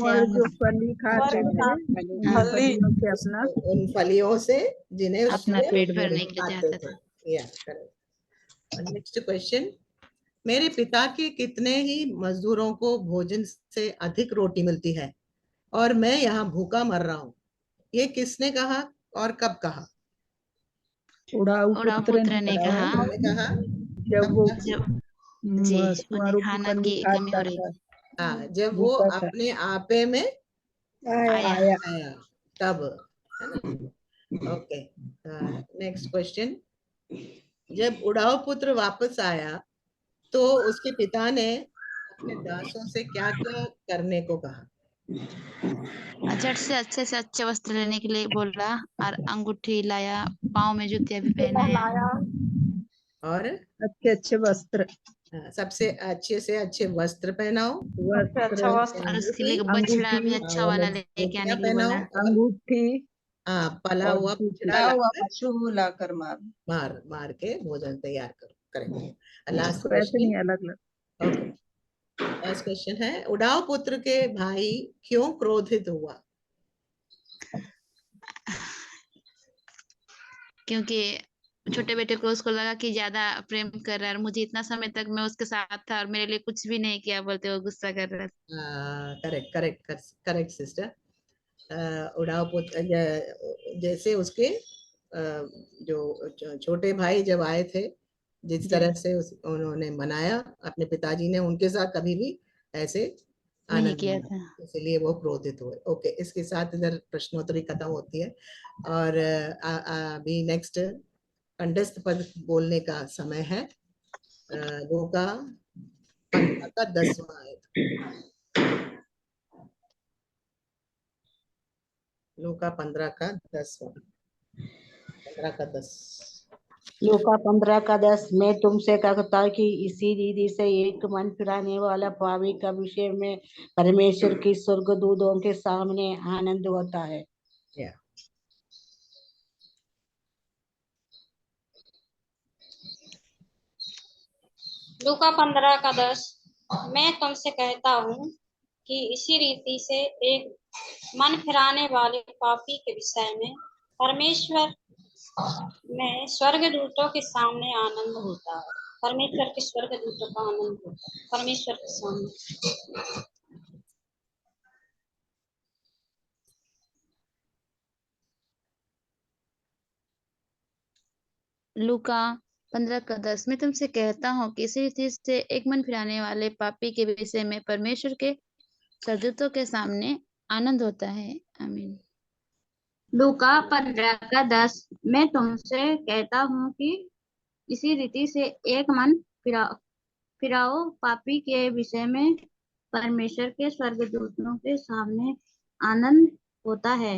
उन फलियों से जिन्हें अपना पेट भरने के लिए चाहते थे। नेक्स्ट क्वेश्चन, मेरे पिता के कितने ही मजदूरों को भोजन से अधिक रोटी मिलती है और मैं यहाँ भूखा मर रहा हूँ? ये किसने कहा और कब कहा? उड़ाऊ पुत्र ने कहा जब वो खाना की कमी हो रही। हाँ, जब वो अपने आपे में आया तब, है ना? ओके, नेक्स्ट क्वेश्चन, जब उड़ाऊ पुत्र वापस आया तो उसके पिता ने अपने दासों से क्या क्या करने को कहा? झट से अच्छे वस्त्र लेने के लिए बोला और अंगूठी लाया, पाँव में जूतियां भी पहनाया। और अच्छे अच्छे वस्त्र, सबसे अच्छे से अच्छे वस्त्र पहनाओ, वस्त्र, और उसके लिए बछड़ा भी अच्छा वाला लेके आने के लिए पहनाओ, बोला। अंगूठी पला और हुआ टूटा हुआ पशु लाकर मार मार के भोजन तैयार करो। करेक्ट। लास्ट तो ऐसे नहीं क्वेश्चन। अलग अलग। ओके, लास्ट क्वेश्चन है, उड़ाव पुत्र के भाई क्यों क्रोधित हुआ? क्योंकि छोटे बेटे को उसको लगा कि ज्यादा प्रेम कर रहा है और मुझे इतना समय तक मैं उसके साथ था और मेरे लिए कुछ भी नहीं किया बोलते वो गुस्सा कर रहा था। Correct correct correct sister. उड़ाव पुत्र जैसे उसके जो छोटे भाई जब आए थे, जिस तरह से उन्होंने मनाया, अपने पिताजी ने उनके साथ कभी भी ऐसे नहीं आनंद किया नहीं, था। इसलिए वो क्रोधित हुए। ओके, इसके साथ इधर प्रश्नोत्तरी खत्म होती है और अभी नेक्स्ट कंठस्थ पद बोलने का समय है। लूका 15 का 10वां आयत। लूका 15 का 10वां, 15 का 10। लूका 15 का 10। मैं तुमसे कहता कि इसी रीति से एक मन फिराने वाला पापी का विषय में परमेश्वर की स्वर्गदूतों के सामने आनंद होता है। लूका 15 का 10। मैं तुमसे कहता हूँ कि इसी रीति से एक मन फिराने वाले पापी के विषय में परमेश्वर में स्वर्गदूतों के सामने आनंद होता है। परमेश्वर के स्वर्गदूतों का आनंद होता है परमेश्वर के सामने। लूका 15 का 10। मैं तुमसे कहता हूँ कि इसी रीति से एक मन फिराने वाले पापी के विषय में परमेश्वर के स्वर्गदूतों के सामने आनंद होता है। आमीन। लूका 15 का 10। मैं तुमसे कहता हूँ कि इसी रीति से एक मन फिराओ पापी के विषय में परमेश्वर के स्वर्गदूतों के सामने आनंद होता है।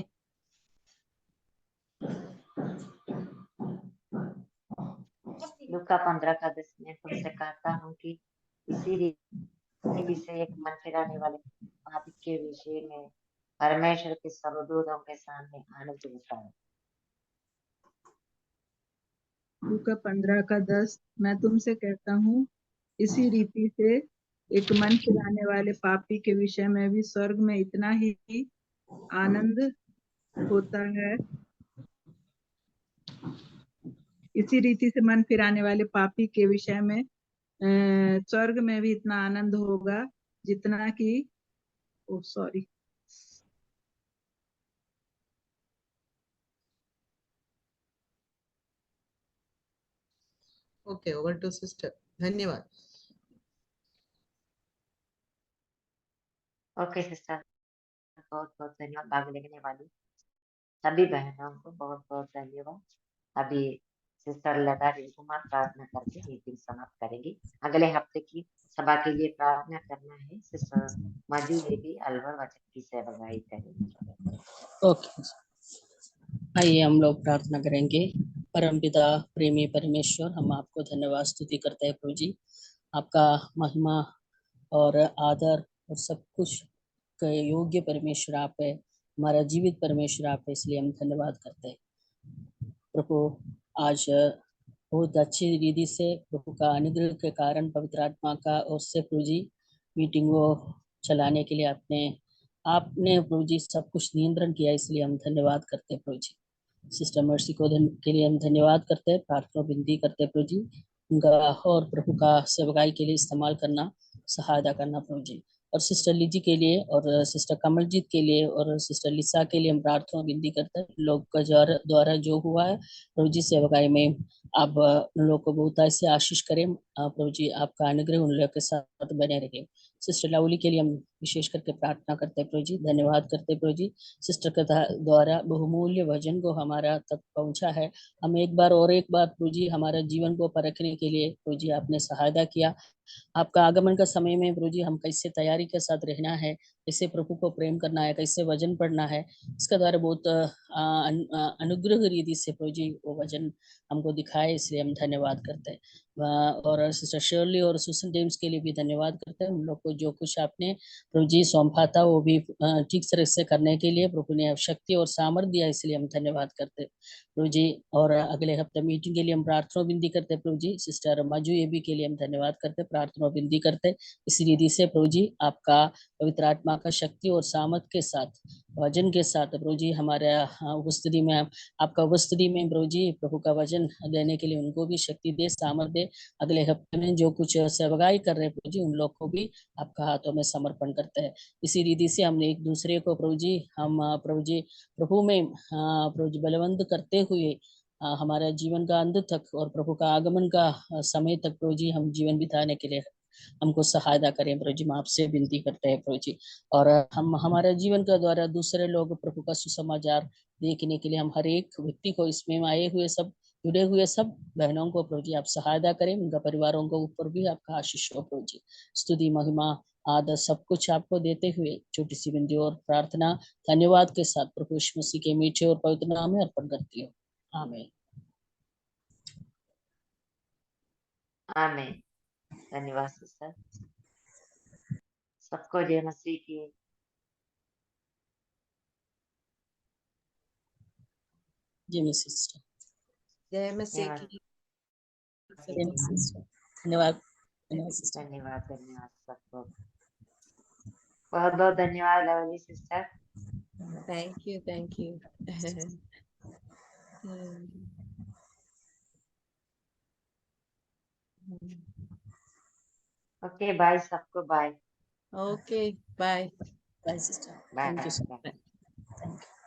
लूका 15 का 10। मैं तुमसे कहता हूँ कि इसी रीति से एक मन फिराने वाले पापी के विषय में परमेश्वर के स्वर्गदूतों के सामने आनंद होता है। लूका 15 का 10। मैं तुमसे कहता हूँ इसी रीति से एक मन फिराने वाले पापी के विषय में भी स्वर्ग में इतना ही आनंद होता है। इसी रीति से मन फिराने वाले पापी के विषय में स्वर्ग में भी इतना आनंद होगा जितना कि sorry okay, over to sister. धन्यवाद। ओके सिस्टर, बहुत बहुत धन्यवाद। भाग लेने वाली सभी बहनों को बहुत बहुत धन्यवाद। अभी सिस्टर लता कुमार प्रार्थना करके मीटिंग समाप्त करेगी। अगले हफ्ते की सभा के लिए प्रार्थना करना है। सिस्टर मजू देवी अलवर वचन की सेवकाई करेंगे। ओके, आइए हम लोग प्रार्थना करेंगे। परमपिता प्रेमी परमेश्वर, हम आपको धन्यवाद स्तुति करते हैं प्रभु जी। आपका महिमा और आदर और सब कुछ के योग्य परमेश्वर आप है, हमारा जीवित परमेश्वर आप है, इसलिए हम धन्यवाद करते हैं प्रभु। आज बहुत अच्छी रीति से प्रभु का अनुग्रह के कारण पवित्र आत्मा का और से प्रभु जी मीटिंग को चलाने के लिए आपने प्रभु जी सब कुछ नियंत्रण किया, इसलिए हम धन्यवाद करते हैं प्रभु जी। सिस्टर मर्सी को के लिए हम धन्यवाद करते हैं, प्रार्थना विनती करते हैं प्रभु जी, उनका और प्रभु का सेवकाई के लिए इस्तेमाल करना, सहायता करना प्रभु जी। और सिस्टर लीजी के लिए और सिस्टर कमलजीत के लिए और सिस्टर लिसा के लिए हम प्रार्थना विनती करते हैं। लोग का द्वारा जो हुआ है प्रभु जी सेवकाई में आप उन लोग को बहुत ऐसे आशीष करें प्रभु जी, आपका अनुग्रह उन लोग के साथ बने रहे। सिस्टर लवली के लिए हम विशेष करके प्रार्थना करते हैं प्रभु जी, धन्यवाद करते हैं प्रभु जी, सिस्टर के द्वारा बहुमूल्य वचन को हमारा तक पहुंचा है। हम एक बार प्रभु जी हमारा जीवन को परखने के लिए प्रभु जी आपने सहायता किया। आपका आगमन का समय में प्रभु जी हम कैसे तैयारी के साथ रहना है, कैसे प्रभु को प्रेम करना है, कैसे वचन पढ़ना है, इसका द्वारा बहुत अनुग्रह रीति से प्रभु जी वो वचन हमको दिखाए, इसलिए हम धन्यवाद करते हैं। और सिस्टर शर्ली और सुसन जेम्स के लिए भी धन्यवाद करते हैं। उन लोग को जो कुछ आपने प्रभु जी सौंपा था वो भी ठीक तरह से करने के लिए प्रभु ने शक्ति और सामर्थ्य दिया, इसलिए हम धन्यवाद करते हैं प्रभु जी। और अगले हफ्ते मीटिंग के लिए हम प्रार्थना विनती करते हैं प्रभु जी। सिस्टर माजू ये भी के लिए हम धन्यवाद करते हैं, प्रार्थना विनती करते हैं। इसी रीति से प्रभु जी आपका पवित्र आत्मा का शक्ति और सामर्थ के साथ, वचन के साथ प्रभु जी हमारे उपस्थिति में, आपका उपस्थिति में प्रभु जी प्रभु का वचन देने के लिए उनको भी शक्ति दे, सामर्थ दे। अगले हफ्ते में जो कुछ सेवकाई कर रहे हैं प्रभु जी उन लोग को भी आपका हाथों में समर्पण करते हैं। इसी रीति से हमने एक दूसरे को प्रभु जी हम प्रभु जी प्रभु में प्रभु जी बलवंत करते हुए हमारा जीवन का अंत तक और प्रभु का आगमन का समय तक प्रभु जी हम जीवन बिताने के लिए हमको सहायता करें प्रभु जी, हम आपसे विनती करते हैं प्रभु जी। और हम हमारे जीवन के द्वारा दूसरे लोग प्रभु का सुसमाचार देखने के लिए हम हर एक व्यक्ति को, इसमें आए हुए सब जुड़े हुए सब बहनों को प्रभु जी आप सहायता करें, उनका परिवारों को ऊपर भी आपका आशीष हो प्रभु जी। स्तुति महिमा आदर सब कुछ आपको देते हुए छोटी सी विनती और प्रार्थना धन्यवाद के साथ प्रभु यीशु मसीह के मीठे और पवित्र नाम में अर्पण करती हूँ, आमीन। आमीन। धन्यवाद सिस्टर। सबको जय मसीह की। जय मसीह सिस्टर। जय मसीह धन्यवाद। की। जय मसीह सिस्टर। धन्यवाद। धन्यवाद सिस्टर। धन्यवाद सबको। बहुत बहुत धन्यवाद lovely sister. Thank you, thank you. Okay bye सबको, bye. Okay bye. Bye sister. Bye thank you bye so bye. Much. Thank you.